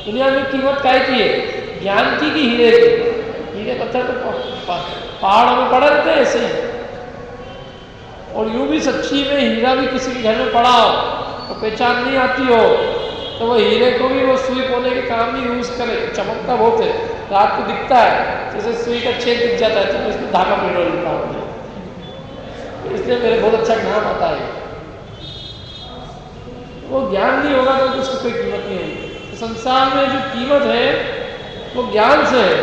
दुनिया में कीमत काय की है? ज्ञान की कि हीरे की? हीरे पत्थर तो पहाड़ों में पड़ा रहते हैं ऐसे ही। और यूं भी सच्ची में हीरा भी किसी के घर में पड़ा हो तो पहचान नहीं आती हो, तो वो हीरे को भी वो सुई पोने के काम में यूज करे। चमकता बहुत है, रात को दिखता है, जैसे सुई का छेद दिख जाता है तो इसमें धागा पिरो लेता हूँ, इसलिए मेरे बहुत अच्छा ज्ञान आता है। वो ज्ञान नहीं होगा तो उसकी कोई कीमत नहीं होगी। तो संसार में जो कीमत है वो ज्ञान से है,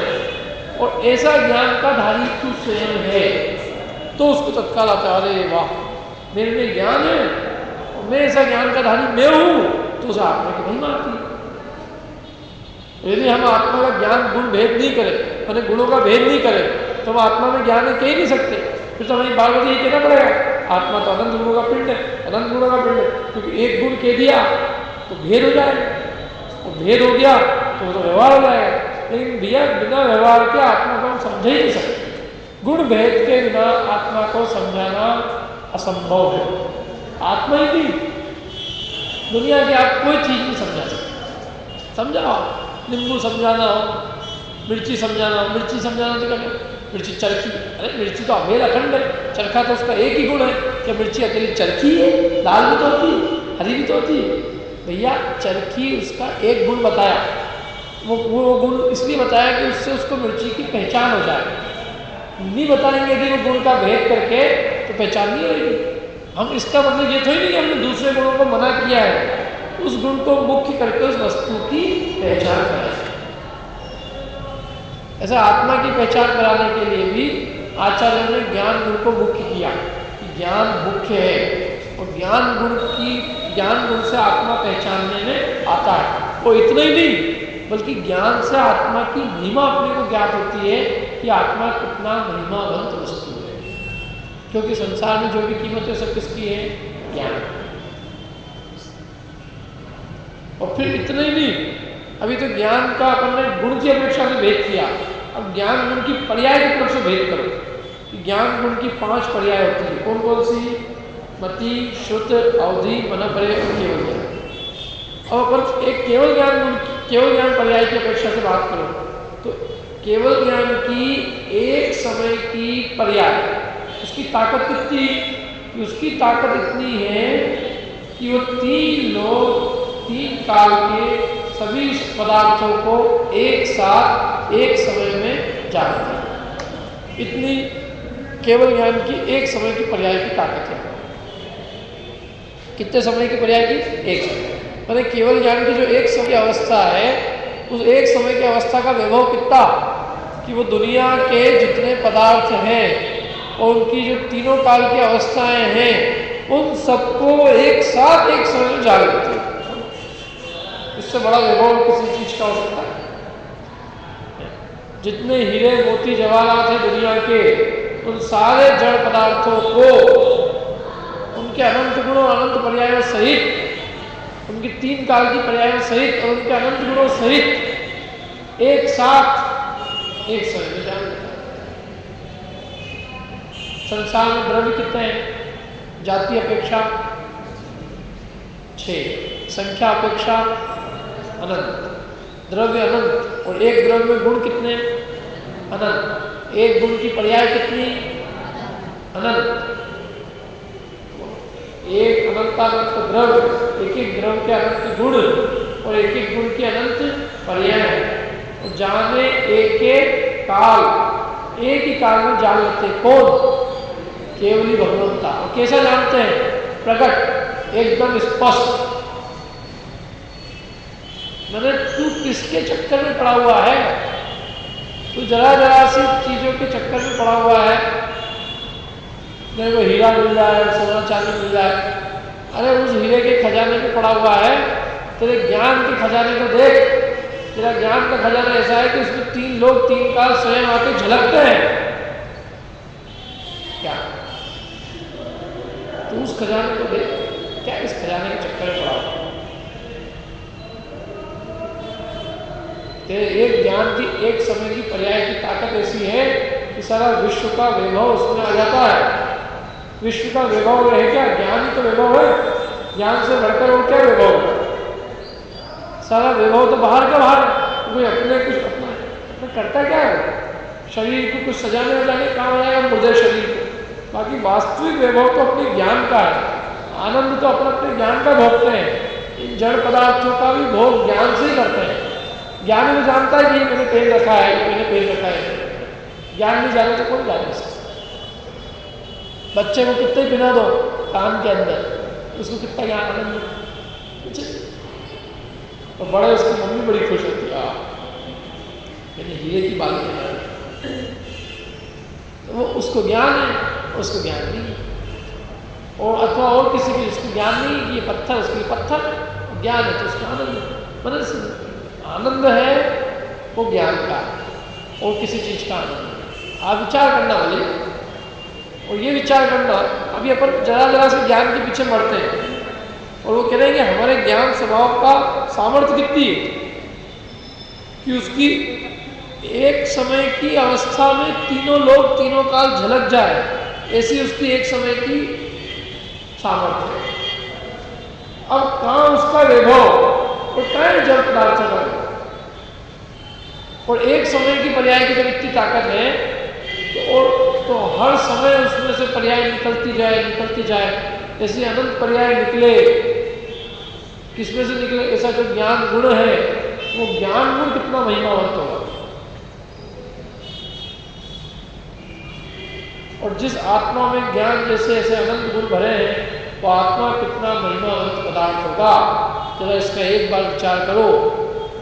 और ऐसा ज्ञान का धारी तू स्वयं है, तो उसको तत्काल आता है, अरे वाह मेरे में ज्ञान है और मैं ऐसा ज्ञान का धारी मैं हूँ, तो उसे आत्मा की महिमा आती है। यदि हम आत्मा का ज्ञान गुण भेद नहीं करें, मैंने गुणों का भेद नहीं करें, तो हम आत्मा में ज्ञान कह ही नहीं सकते। फिर तो हमें बार बार ये कहना पड़ेगा आत्मा तो अनंत गुणों का पिंड है, अनंत गुणों का पिंड है, क्योंकि एक गुण कह दिया तो भेद हो जाएगा, और भेद हो गया तो व्यवहार हो जाएगा। लेकिन भैया बिना व्यवहार के आत्मा को हम समझ ही नहीं सकते। गुण भेद के बिना आत्मा को समझाना असंभव है। आत्मा ही नहीं, दुनिया की आप कोई चीज नहीं समझा सकते। समझाओ, नींबू समझाना हो, मिर्ची समझाना हो, मिर्ची समझाना तो क्या, मिर्ची चरखी, अरे मिर्ची तो अभेद अखंड है, चरखा तो उसका एक ही गुण है। क्या मिर्ची अकेली चरखी है? लाल भी तो होती है, हरी भी तो होती है। भैया चरखी उसका एक गुण बताया, वो गुण इसलिए बताया कि उससे उसको मिर्ची की पहचान हो जाए। नहीं बताएंगे यदि वो गुण का भेद करके तो पहचान नहीं होगी। हम इसका मतलब ये थोड़ी नहीं कि हमने दूसरे गुणों को मना किया है, उस गुण को मुख्य करके उस वस्तु की पहचान कराए। ऐसा आत्मा की पहचान कराने के लिए भी आचार्यों ने ज्ञान गुण को मुख्य किया कि ज्ञान मुख्य है, और ज्ञान गुण से आत्मा पहचानने में आता है। वो इतना ही नहीं बल्कि ज्ञान से आत्मा की महिमा अपने को ज्ञात होती है कि आत्मा कितना महिमावंत वस्तु है, क्योंकि संसार में जो भी कीमत है सब किसकी है? ज्ञान। और फिर इतना ही नहीं, अभी तो ज्ञान का अपन ने गुण की अपेक्षा से भेद किया, अब ज्ञान गुण की पर्याय की तरफ से भेद करो कि ज्ञान गुण की 5 पर्याय होती है। कौन कौन सी? मति, शुद्ध, अवधि, मनपरे और केवल ज्ञान। अब अपन एक केवल ज्ञान पर्याय की अपेक्षा से बात करो तो केवल ज्ञान की एक समय की पर्याय, उसकी ताकत कितनी कि उसकी ताकत इतनी है कि वो 3 काल के सभी पदार्थों को एक साथ एक समय में जानता है। इतनी केवल ज्ञान की एक समय की पर्याय की ताकत है। कितने समय की पर्याय की? एक समय। मैंने केवल ज्ञान की जो एक समय की अवस्था है, उस एक समय की अवस्था का वैभव कितना कि वो दुनिया के जितने पदार्थ हैं और उनकी जो तीनों काल की अवस्थाएं हैं उन सबको एक साथ एक समय में जान लेते हैं। इससे बड़ा वैभव किसी चीज का हो सकता है? जितने हीरे मोती जवाहरात हैं दुनिया के, उन सारे जड़ पदार्थों को उनके अनंत गुणों अनंत पर्यायों सहित, उनकी 3 काल की पर्यायों सहित और उनके अनंत गुणों सहित एक साथ एक समय में जान लेता है। संसार में द्रव्य कितने हैं? जाति अपेक्षा 6, संख्या अपेक्षा अनंत, द्रव्य अनंत, और एक द्रव्य में गुण कितने? अनंत। एक गुण की पर्याय कितनी? अनंत। एक अनंतानंत द्रव्य, एक एक द्रव्य के अनंत गुण और एक एक गुण की अनंत पर्याय। और जाने एक एक काल, एक ही काल में जान लेते कौन? केवली भगवंता। और कैसा जानते हैं? प्रकट, एकदम स्पष्ट। मैंने तू किसके चक्कर में पड़ा हुआ है? तू जरा जरा सी चीजों के चक्कर में पड़ा हुआ है। मेरे को हीरा मिल जाए, सोना चांदी मिल जाए, अरे उस हीरे के खजाने में पड़ा हुआ है। तेरे ज्ञान के खजाने को देख। तेरा ज्ञान का खजाना ऐसा है कि उसमें 3 लोग 3 काल स्वयं आके झलकते हैं। क्या तू उस खजाने को देख? क्या इस खजाने के चक्कर में पड़ा हुआ? तेरे एक ज्ञान की, एक समय की पर्याय की ताकत ऐसी है कि सारा विश्व का वैभव उसमें आ जाता है। विश्व का वैभव है क्या? ज्ञान ही तो वैभव है। ज्ञान से बढ़कर और क्या वैभव है? सारा वैभव तो बाहर का बाहर। कोई अपने कुछ अपना करता क्या है? शरीर को कुछ सजाने वजाने काम आ जाएगा, मुर्दे शरीर को। बाकी वास्तविक वैभव तो अपने ज्ञान का है। आनंद तो अपने ज्ञान का भोगते हैं। इन जड़ पदार्थों का भी भोग ज्ञान से ही करते हैं। ज्ञान भी जानता है कि मैंने पेन रखा है, मैंने पेन रखा है। ज्ञान नहीं जाने तो कोई जान नहीं सकता। बच्चे को कितने बिना दो कान के अंदर, उसको कितना ज्ञान आनंद कुछ। और बड़े उसकी मम्मी बड़ी खुश होती है, मैंने हीरे की बाली बनाई। तो वो उसको ज्ञान है, उसको ज्ञान नहीं है। और अथवा और किसी की उसको ज्ञान नहीं कि ये पत्थर, उसके लिए पत्थर ज्ञान है तो उसका आनंद। मतलब आनंद है वो ज्ञान का और किसी चीज का आनंद है। आप विचार करना वाले, और ये विचार करना, अभी अपन जरा जरा से ज्ञान के पीछे मरते हैं और वो कह रहे हैं कि हमारे ज्ञान स्वभाव का सामर्थ्य कितनी है कि उसकी एक समय की अवस्था में 3 लोग 3 काल झलक जाए, ऐसी उसकी एक समय की सामर्थ्य है। अब कहाँ उसका वैभव और कहाँ जड़ पदार्थों का? और एक समय की पर्याय की जब इतनी ताकत है तो हर समय उसमें से पर्याय निकलती जाए। ऐसे अनंत पर्याय निकले। किसमें से निकले? ऐसा जो ज्ञान गुण है, वो ज्ञान गुण कितना महिमावंत होगा। और जिस आत्मा में ज्ञान जैसे ऐसे अनंत गुण भरे हैं, वो आत्मा कितना महिमावंत पदार्थ होगा। जरा इसका एक बार विचार करो।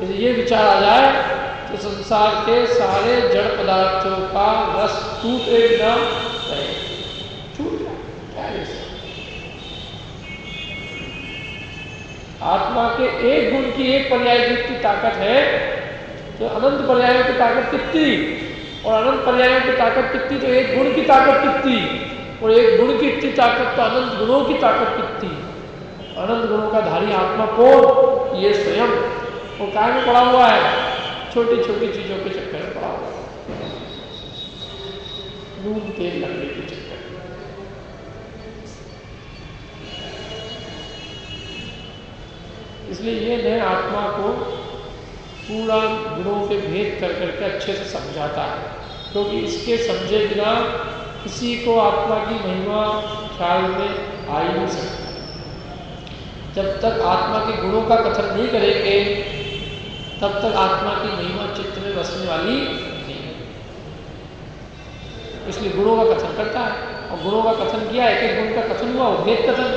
यदि ये विचार आ जाए तो संसार के सारे जड़ पदार्थों का रस टूटे बिना रहे, छूट जाए। आत्मा के एक गुण की एक पर्याय की इतनी ताकत है, तो अनंत पर्यायों की ताकत कितनी? और अनंत पर्यायों की ताकत कितनी तो एक गुण की ताकत कितनी? और एक गुण की इतनी ताकत तो अनंत गुणों की ताकत कितनी? अनंत गुणों का धारी आत्मा कौन? ये स्वयं। वो काय में पड़ा हुआ है? छोटी छोटी चीजों के चक्कर में पड़ा हुआ है, नून तेल लगने के चक्कर में। इसलिए ये नए आत्मा को पूरा गुणों के भेद कर करके अच्छे से समझाता है, क्योंकि इसके समझे बिना किसी को आत्मा की महिमा ख्याल में आ ही नहीं सकता। जब तक आत्मा के गुणों का कथन नहीं करेंगे, तब तक आत्मा की महिमा चित्त में बसने वाली नहीं है। इसलिए गुणों का कथन करता है, और गुणों का कथन किया, एक एक गुण का कथन हुआ, वो भेद कथन।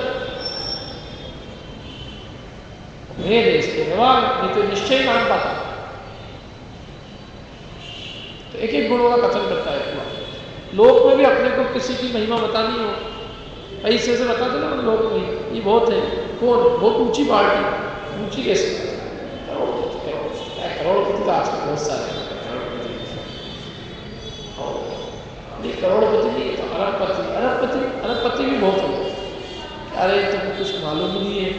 भेद है इसके व्यवहार, नहीं तो निश्चय मान पाता। तो एक एक गुणों का कथन करता है पूरा। लोक में भी अपने को किसी की महिमा बतानी हो, ऐसे से बता देना लोक में ये बहुत है, कौन बहुत ऊंची पार्टी, ऊंची कैसे? करोड़पति तो आजकल बहुत सारे हैं। करोड़पति नहीं तो अरबपति भी बहुत हो। अरे तुमको कुछ मालूम नहीं है,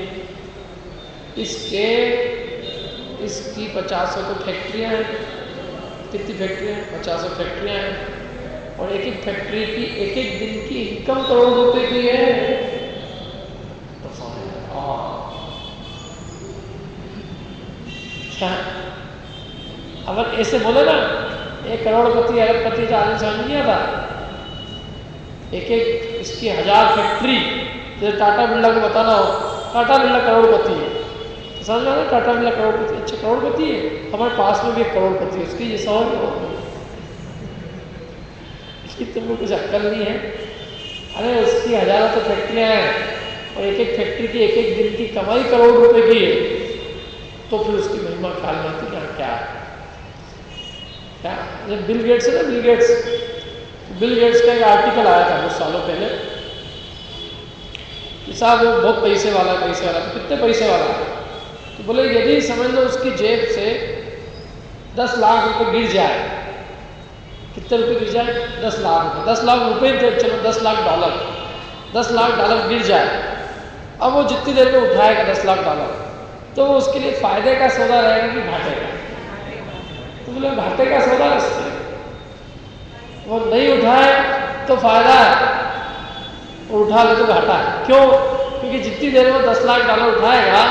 इसकी 50 तो फैक्ट्रियाँ हैं। कितनी फैक्ट्रियाँ हैं? 50 फैक्ट्रियाँ हैं, और एक एक फैक्ट्री की एक एक दिन की इनकम करोड़ रुपए की है। अगर ऐसे बोले ना, एक करोड़पति अरबपति तो आदमी समझ नहीं आता। एक एक इसकी 1000 फैक्ट्री, जैसे टाटा बिरला को बताना हो, टाटा बिरला करोड़पति है, समझ में आ रहा है? टाटा बिरला करोड़पति, अच्छा करोड़पति है, हमारे पास में भी एक करोड़पति है, उसकी ये 100 करोड़, इसकी तुमको कुछ अक्ल नहीं है। अरे उसकी हजारों तो फैक्ट्रियाँ हैं और एक एक फैक्ट्री की एक एक दिन की कमाई करोड़ रुपए की है, तो फिर उसकी महिमा ख्याल में आती है क्या क्या। जब बिल गेट्स है ना, बिल गेट्स का एक आर्टिकल आया था कुछ सालों पहले कि साहब वो बहुत पैसे वाला है, तो कितने पैसे वाला है, तो बोले यदि समझ लो उसकी जेब से 10 लाख रुपए गिर जाए, कितने रुपए गिर जाए, 10 लाख रुपए, 10 लाख रुपए, चलो 10 लाख डॉलर, 10 लाख डॉलर गिर जाए, अब वो जितनी देर में उठाएगा 10 लाख डॉलर, तो वो उसके लिए फायदे का सौदा रहेगा कि घाटे का, तो बोले घाटे का सौदा है, वो नहीं उठाए तो फायदा है, और उठा ले तो घाटा है। क्यों? क्योंकि जितनी देर में 10 लाख डॉलर उठाएगा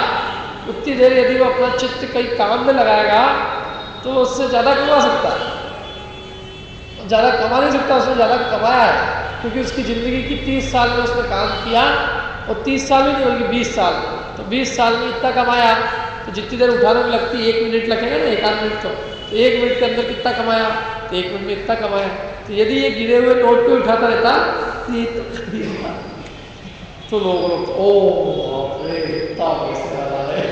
उतनी देर यदि वो अपना चित्त कई काम में लगाएगा तो वो उससे ज़्यादा कमा सकता है, ज़्यादा कमा नहीं सकता, उसने ज़्यादा कमाया है क्योंकि उसकी ज़िंदगी की 30 साल में उसने काम किया, और 30 साल में नहीं बल्कि 20 साल, तो 20 साल में इतना कमाया, तो जितनी देर उठाने में लगती है 1 मिनट लगेगा ना, 1 मिनट, तो 1 मिनट के अंदर कितना कमाया, तो 1 मिनट में इतना कमाया। तो यदि ये गिरे हुए नोट को उठाता रहता तो लोग ओ बाप रे इतना पैसे वाला है।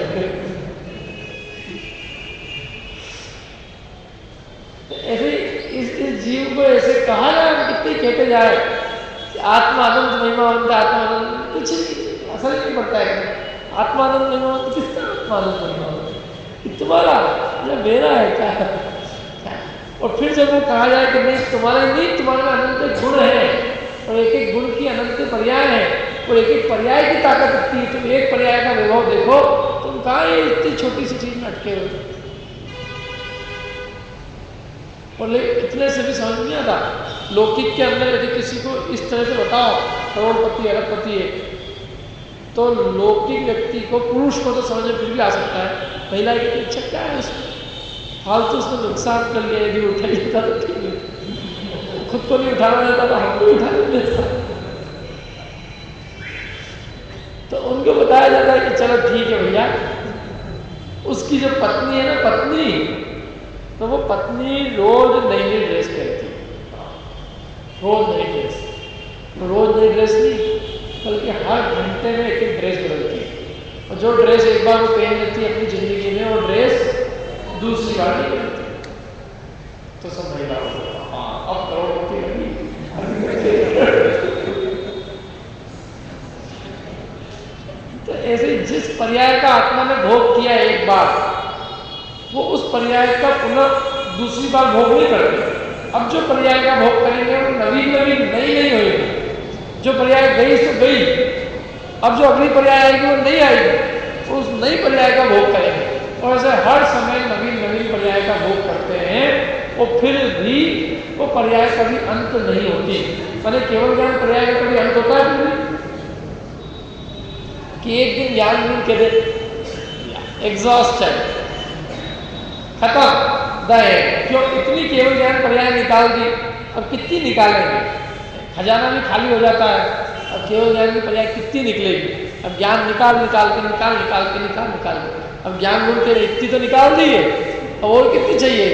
ऐसे इस जीव को ऐसे कहा ना, कितने कहते जाए आत्मानंद महिमानंद, आत्मानंद कुछ असर नहीं पड़ता है। आत्मानंद महिमानंद किसका आत्मानंद महिमानंद, तुम्हारा या मेरा है क्या? और फिर जब वो कहा जाए कि नहीं तुम्हारे नहीं, तुम्हारे में अनंत गुण है और एक एक गुण की अनंत पर्याय है और एक एक पर्याय की ताकत रखती है, तुम एक पर्याय का वैभव देखो, तुम कहाँ ये इतनी छोटी सी चीज में अटके हुए, और इतने से भी समझ नहीं आता। लौकिक के अंदर यदि किसी को इस तरह से बताओ करोड़पति अरबपति है, तो लौकिक व्यक्ति को, पुरुष को तो समझ में फिर भी आ सकता है, महिला की इच्छा क्या है उसमें, फालतू उसने नुकसान कर लिया, यदि उठा लेता तो ठीक है, खुद को नहीं उठाना देता तो हमको उठा लेता। तो उनको बताया जाता है कि चलो ठीक है भैया, उसकी जो पत्नी है ना, पत्नी, तो वो पत्नी रोज नई नई ड्रेस पहनती है, रोज नई ड्रेस, रोज नई ड्रेस नहीं बल्कि हर घंटे में एक एक ड्रेस बदलती है, और जो ड्रेस एक बार वो पहन लेती है अपनी जिंदगी में, वो ड्रेस दूसरी बार नहीं पहनती। तो सब महिला अब करोड़पति लगी। तो ऐसे जिस पर्याय का आत्मा ने भोग किया एक बार, वो उस पर्याय का पुनः दूसरी बार भोग नहीं करते। अब जो पर्याय का भोग करेंगे वो नवीन नवीन नई नई होगी, जो पर्याय गई तो गई, अब जो अगली पर्याय आएगी वो नहीं आएगी, उस नई पर्याय का भोग करेंगे। और ऐसे हर समय नवीन नवीन पर्याय का भोग करते हैं, और फिर भी वो पर्याय कभी अंत नहीं होती। मैंने केवल ज्ञान पर्याय का कभी अंत होता है कि एक दिन ज्ञान मिल के दे एग्जॉस्टेड, खत्म, दे क्यों इतनी केवल ज्ञान पर्याय निकाल दी, अब कितनी निकालेंगे, खजाना भी खाली हो जाता है, अब केवल ज्ञान की पर्याय कितनी निकलेगी, अब ज्ञान निकाल के, अब ज्ञान गुण के इतनी तो निकाल दी है, और कितनी चाहिए,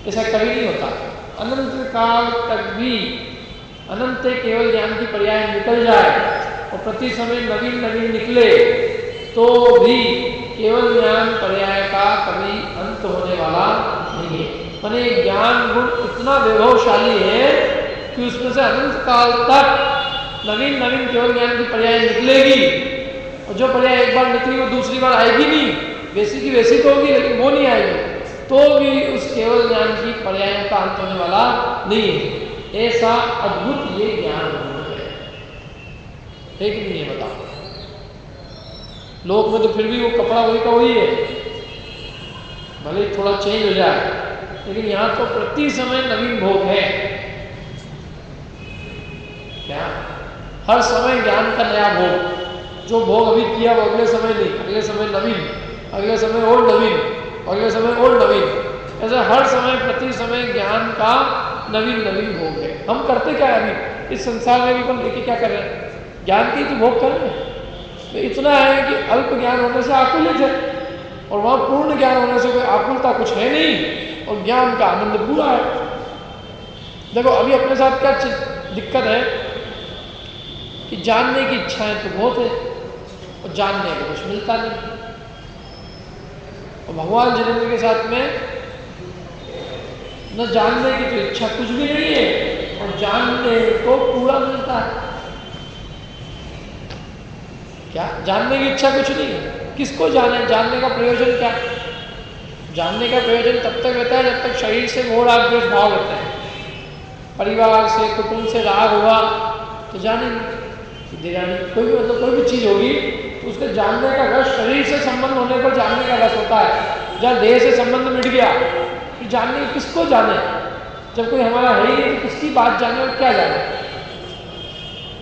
ऐसा कभी नहीं होता। अनंत काल तक भी अनंत केवल ज्ञान की पर्याय निकल जाए और प्रति समय नवीन नवीन निकले, तो भी केवल ज्ञान पर्याय का कभी अंत होने वाला नहीं है। माने ज्ञान गुण इतना वैभवशाली है कि उसमें से अनंत काल तक नवीन नवीन केवल ज्ञान की पर्याय निकलेगी, और जो पर्याय एक बार निकली वो दूसरी बार आएगी नहीं, वैसी की वैसी तो होगी लेकिन वो नहीं आएगी, तो भी उस केवल ज्ञान की पर्यायों का अंत होने वाला नहीं है। ऐसा अद्भुत ये ज्ञान है कि नहीं है बताओ। लोक में तो फिर भी वो कपड़ा वही का वही है, भले थोड़ा चेंज हो जाए, लेकिन यहाँ तो प्रति समय नवीन भोग है। क्या हर समय ज्ञान का नया भोग, जो भोग अभी किया वो अगले समय नहीं, अगले समय नवीन, अगले समय और नवीन, अगले समय और नवीन, ऐसे हर समय प्रति समय ज्ञान का नवीन नवीन भोग है। हम करते क्या है अभी इस संसार में भी, हम लेके क्या कर रहे हैं, ज्ञान की तो भोग कर रहे हैं, तो इतना है कि अल्प ज्ञान होने से आकुलित है, और वहाँ पूर्ण ज्ञान होने से कोई आकुलता कुछ है नहीं, और ज्ञान का आनंद पूरा है। देखो अभी अपने साथ क्या दिक्कत है कि जानने की इच्छाएं तो बहुत है और जानने को कुछ मिलता नहीं। और भगवान जिनेंद्र के साथ में न जानने की तो इच्छा कुछ भी नहीं है और जानने को पूरा मिलता है। क्या जानने की इच्छा कुछ नहीं है? किसको जाने? जानने का प्रयोजन क्या? जानने का प्रयोजन तब तक रहता है जब तक शरीर से मोह राग द्वेष भाव रहता है। परिवार से कुटुंब से राग हुआ तो जानेंगे, देगानी कोई भी मतलब कोई भी चीज़ होगी तो उसके जानने का रस, शरीर से संबंध होने पर जानने का रस होता है। जहाँ देह से संबंध मिट गया फिर जानने किसको जाने? जब कोई हमारा है ही नहीं तो किसकी बात जाने और क्या जाने?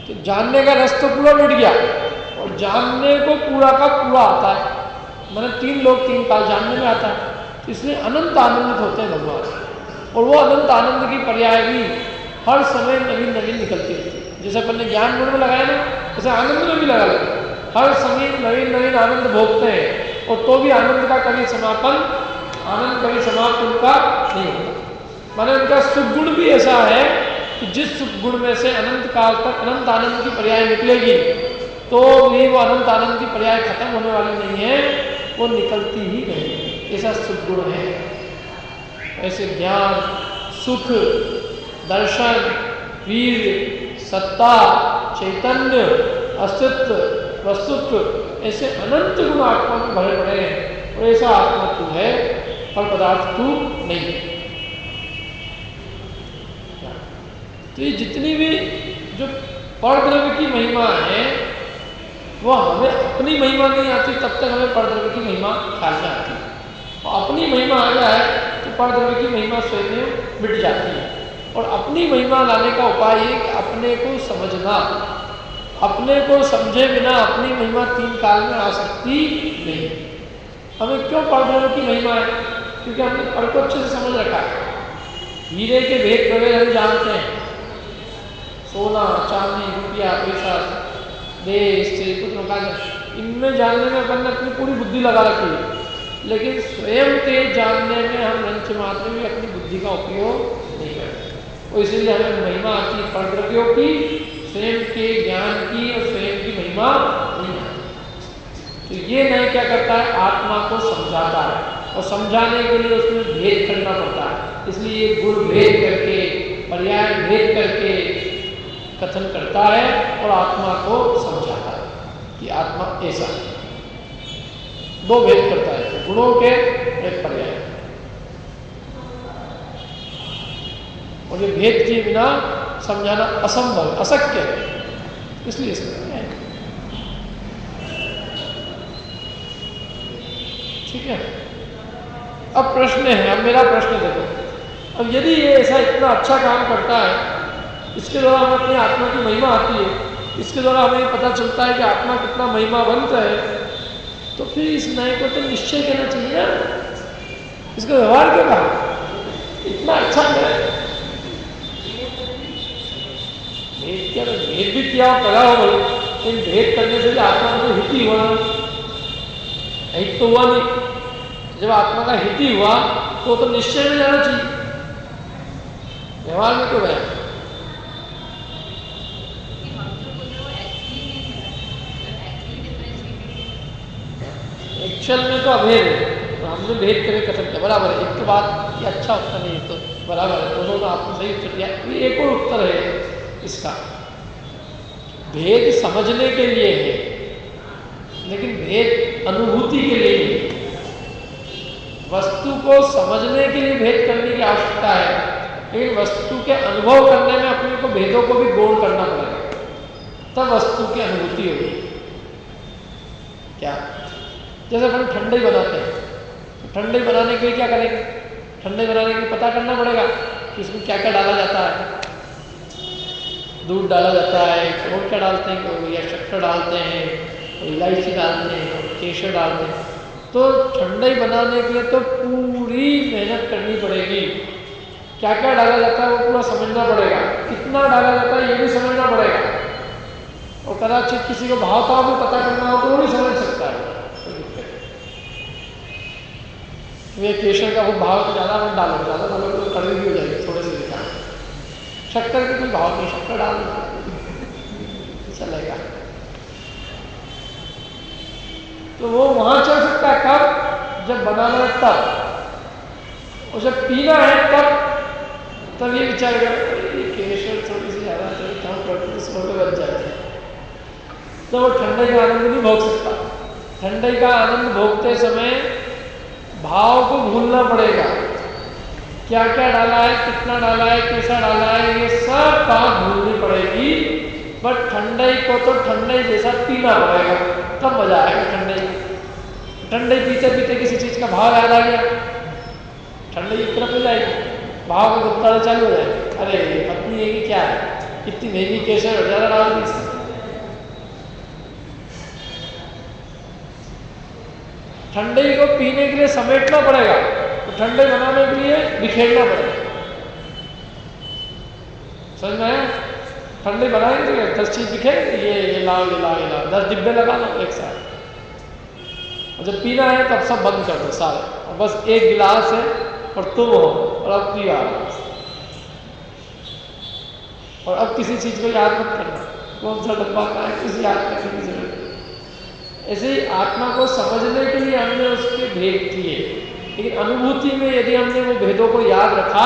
तो जानने का रस तो पूरा मिट गया और जानने को पूरा का पूरा आता है। मैंने 3 लोग 3 काल जानने में आता है, इसलिए अनंत आनंदित होते हैं भगवान। और वो अनंत आनंद की पर्याय भी हर समय नवीन नवीन निकलती रहती है। जैसे अपन ने ज्ञान गुण में लगाया ना, वैसे आनंद में भी लगा लेते। हर समय नवीन नवीन आनंद भोगते हैं और तो भी आनंद का कभी समापन, आनंद कभी समाप्त उनका नहीं होता। माने उनका सुख गुण भी ऐसा है कि जिस सुख गुण में से अनंत काल तक अनंत आनंद की पर्याय निकलेगी तो भी वो अनंत आनंद की पर्याय खत्म होने वाली नहीं है, वो निकलती ही नहीं। ऐसा सुख गुण है। ऐसे ज्ञान, सुख, दर्शन, वीर, सत्ता, चैतन्य, अस्तित्व, वस्तुत्व, ऐसे अनंत गुण आत्मा में भरे पड़े हैं। और ऐसा आत्मा तू है, पर पदार्थ तू नहीं है। तो ये जितनी भी जो परद्रव्य की महिमा है वो हमें अपनी महिमा नहीं आती तब तक हमें परद्रव्य की महिमा ख्याल में आती है। और अपनी महिमा आ जाए तो परद्रव्य की महिमा स्वयं मिट जाती है। और अपनी महिमा लाने का उपाय ये कि अपने को समझना। अपने को समझे बिना अपनी महिमा 3 काल में आ सकती नहीं। हमें क्यों परद्रव्य की महिमा है? क्योंकि हमने पर को अच्छे से समझ रखा है। हीरे के भेद प्रभेद हम जानते हैं। सोना, चांदी, रुपया, पैसा, देश, इनमें जानने में अपन ने अपनी पूरी बुद्धि लगा रखी है। लेकिन स्वयं के जानने में हम रंच मात्र भी अपनी बुद्धि का उपयोग नहीं करते। और इसीलिए हमें महिमा आती है परद्रव्यों की, स्वयं के ज्ञान की और स्वयं की महिमा नहीं आती। तो ये नहीं क्या करता है? आत्मा को समझाता है और समझाने के लिए उसमें भेद करना पड़ता है। इसलिए ये गुण भेद करके, पर्याय भेद करके कथन करता है और आत्मा को समझाता है कि आत्मा ऐसा 2 भेद करता है, गुणों के एक पर्याय। और ये भेद के बिना समझाना असंभव, अशक्य है। इसलिए समझाया। ठीक है। अब प्रश्न है, अब मेरा प्रश्न देखो। अब यदि ये ऐसा इतना अच्छा काम करता है, इसके द्वारा हमें अपनी आत्मा की महिमा आती है, इसके द्वारा हमें पता चलता है कि आत्मा कितना महिमावंत है, तो फिर इस नए को तो निश्चय करना चाहिए ना। इसका व्यवहार क्यों कहा? इतना अच्छा है, भेद क्या? भेद भी किया करा हो भाई, लेकिन भेद करने से आत्मा को हित ही हुआ, हित तो हुआ नहीं। जब आत्मा का हित ही हुआ तो निश्चय में जाना चाहिए, व्यवहार में क्यों गया? एक्चुअल में तो अभेद है, तो हमने भेद करके कथन किया, बराबर है। एक तो बात कि अच्छा उत्तर नहीं है, तो बराबर है, दोनों का आपने सही उत्तर दिया। एक और उत्तर है इसका, भेद समझने के लिए है लेकिन भेद अनुभूति के लिए नहीं। वस्तु को समझने के लिए भेद करने की आवश्यकता है, लेकिन वस्तु के अनुभव करने में अपने को भेदों को भी गौण करना पड़ेगा, तब वस्तु की अनुभूति होगी। क्या? जैसे अपन ठंडे बनाते हैं, तो ठंडे बनाने के लिए क्या करेंगे? ठंडे बनाने के लिए पता करना पड़ेगा कि इसमें क्या क्या डाला जाता है। दूध डाला जाता है, और क्या डालते हैं, या शक्कर डालते हैं, इलायची डालते हैं, केसर डालते हैं। तो ठंडे बनाने के लिए तो पूरी मेहनत करनी पड़ेगी। क्या क्या डाला जाता है वो पूरा समझना पड़ेगा, कितना डाला जाता है ये भी समझना पड़ेगा। और कदाचित किसी को भाव ताव भी पता करना हो तो वो भी समझ सकता है। ये केशर का वो भाव तो ज़्यादा मत डालो, ज़्यादा डालो तो कड़वी भी हो जाएगी, थोड़े से दिखा। शक्कर की कोई भाव नहीं, शक्कर डाल चलेगा। तो वो वहां चल सकता है कब, जब बनाना है तब, और जब पीना है तब ये विचार कर केशर थोड़ी सी ज़्यादा तो बच जाती है। तो वो ठंडे का आनंद नहीं भोग सकता। ठंडे का आनंद भोगते समय भाव को भूलना पड़ेगा। क्या क्या डाला है, कितना डाला है, कैसा डाला है, ये सब बात भूलनी पड़ेगी। बट ठंडई को तो ठंडई जैसा पीना पड़ेगा, तब मजा आएगा। ठंडई पीते पीते किसी चीज का भाव याद आ गया, ठंडई एक तरफ हो जाएगी, भाव को गुप्ता चालू हो जाएगा। अरे पत्नी है कि क्या है, कितनी महंगी केसर ज्यादा डाल दी। ठंडई को पीने के लिए समेटना पड़ेगा, तो ठंडई बनाने के लिए बिखेरना पड़ेगा। समझ में आया? ठंडई बनाएंगे 10 चीज बिखेर, ये लाओ 10 डिब्बे लगा लो एक साथ, और जब पीना है तब सब बंद कर दो सारे, और बस एक गिलास है और तुम हो, और अब पिया। और अब किसी चीज को याद मत करना, कौन सा डब्बा का है, किसी याद करने की जरूरत नहीं। ऐसे ही आत्मा को समझने के लिए हमने उसके भेद किए, लेकिन अनुभूति में यदि हमने वो भेदों को याद रखा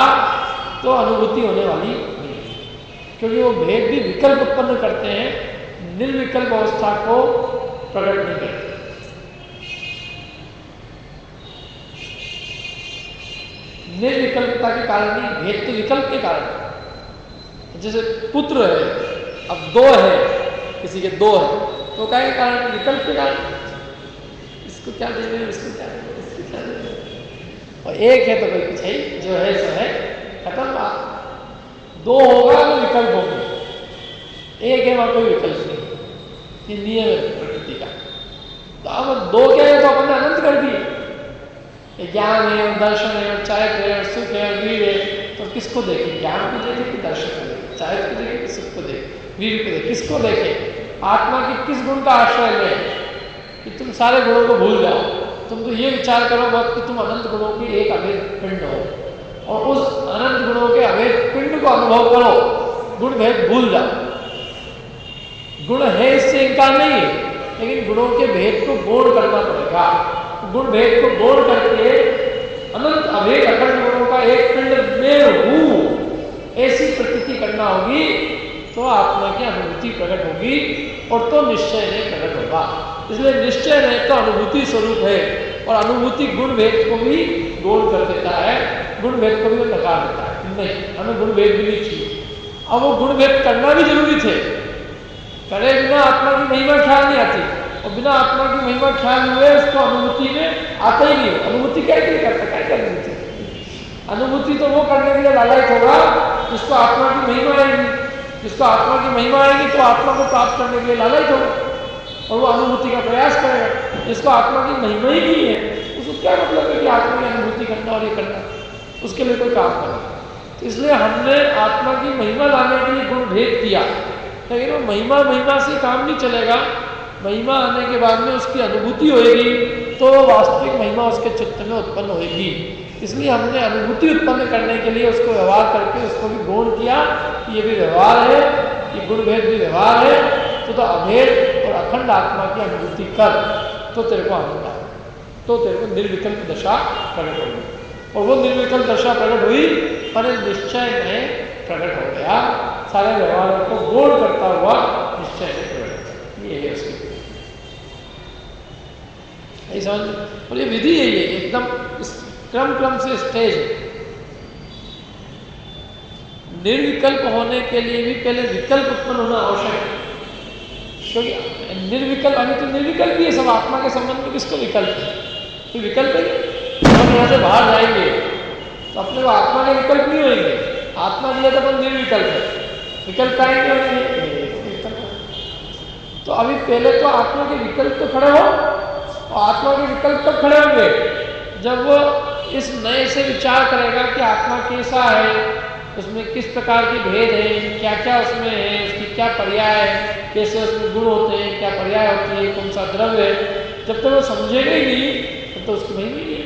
तो अनुभूति होने वाली नहीं, क्योंकि वो भेद भी विकल्प उत्पन्न करते हैं, निर्विकल्प अवस्था को प्रकट नहीं करते। निर्विकल्पता के कारण नहीं, भेद तो विकल्प के कारण। जैसे पुत्र है, अब 2 है, किसी के 2 है, तो क्या के कारण, विकल्प के कारण। इसको क्या दे रहे, इसको क्या दे रहे, इसको क्या दे रहे, और एक है तो कोई कुछ है, जो है सो है, खत्म बात। 2 होगा तो विकल्प होंगे, एक है वहां कोई विकल्प नहीं, ये नियम है प्रकृति का। तो अब 2 क्या है तो अपन ने अनंत कर दिए, ज्ञान है, दर्शन है, चाहे है, सुख है, वीर है, तो किसको देखे, ज्ञान को देखे कि दर्शन को देखे, चाहे को देखे कि सुख को देखे, वीर को देखे, किसको देखे, आत्मा के किस गुण का आश्रय लें कि तुम सारे गुणों को भूल जाओ। तुम तो ये विचार करो बस कि तुम अनंत गुणों की एक अभेद पिंड हो, और उस अनंत गुणों के अभेद पिंड को अनुभव करो, गुण भेद भूल जाओ। गुण है इससे इनकार नहीं है, लेकिन गुणों के भेद को गौण करना पड़ेगा। गुण भेद को गौण करके अनंत अभेद अखंड गुणों का एक पिंड में हूं, ऐसी प्रतीति करना होगी, तो आत्मा की अनुभूति प्रकट होगी, और तो निश्चय नहीं प्रकट होगा। इसलिए निश्चय नहीं तो अनुभूति स्वरूप है, और अनुभूति गुण भेद को भी गौण कर देता है, गुण भेद को भी नकार देता है। नहीं, हमें गुण भेद भी नहीं चाहिए। अब वो गुण भेद करना भी जरूरी थे, करे बिना आत्मा की महिमा ख्याल नहीं आती, और बिना आत्मा की महिमा ख्याल हुए उसको अनुभूति में आता ही नहीं। अनुभूति कैसे करता, क्या अनुभूति, अनुभूति तो वो करने के लिए लालच होगा जिसको आत्मा की महिमा आएगी। जिसको आत्मा की महिमा आएगी तो आत्मा को प्राप्त करने के लिए लालच होगा, और वो अनुभूति का प्रयास करेगा। जिसको आत्मा की महिमा ही नहीं है, उसको क्या मतलब है कि आत्मा की अनुभूति करना और ये करना, उसके लिए कोई काम करना। तो इसलिए हमने आत्मा की महिमा लाने के लिए गुण भेद किया, लेकिन वो महिमा से काम नहीं चलेगा। महिमा आने के बाद में उसकी अनुभूति होगी, तो वास्तविक महिमा उसके चित्त में उत्पन्न होगी। इसलिए हमने अनुभूति उत्पन्न करने के लिए उसको व्यवहार करके उसको भी गौण किया कि ये भी व्यवहार है, ये गुण भेद भी व्यवहार है, तो अभेद और अखंड आत्मा की अनुभूति कर, तो तेरे को आनंद आए, तो तेरे को निर्विकल्प दशा प्रकट होगी। और वो निर्विकल्प दशा प्रकट हुई, पर निश्चय में प्रकट हो गया, सारे व्यवहारों को गौण करता हुआ निश्चय में प्रकट। ये है उसकी समझ, और ये विधि है, ये एकदम क्रम से स्टेज। निर्विकल्प होने के लिए भी पहले विकल्प उत्पन्न होना आवश्यक है, क्योंकि निर्विकल्प, अभी तो निर्विकल्प ही है सब। आत्मा के संबंध में किसको विकल्प है, तो विकल्प है। हम यहाँ से बाहर जाएंगे तो अपने को आत्मा के विकल्प नहीं होंगे, आत्मा दिया तो अपन निर्विकल्प है, विकल्प आएंगे होंगे। तो अभी पहले तो आत्मा के विकल्प तो खड़े हो, और आत्मा के विकल्प तब खड़े होंगे जब वो इस नए से विचार करेगा कि आत्मा कैसा है, उसमें किस प्रकार के भेद हैं, क्या क्या उसमें है, उसकी क्या पर्याय है, कैसे उसमें गुण होते हैं, क्या पर्याय होती है, कौन सा द्रव्य है, जब तक वो समझेगा ही नहीं तब तो उसकी महिमा नहीं है।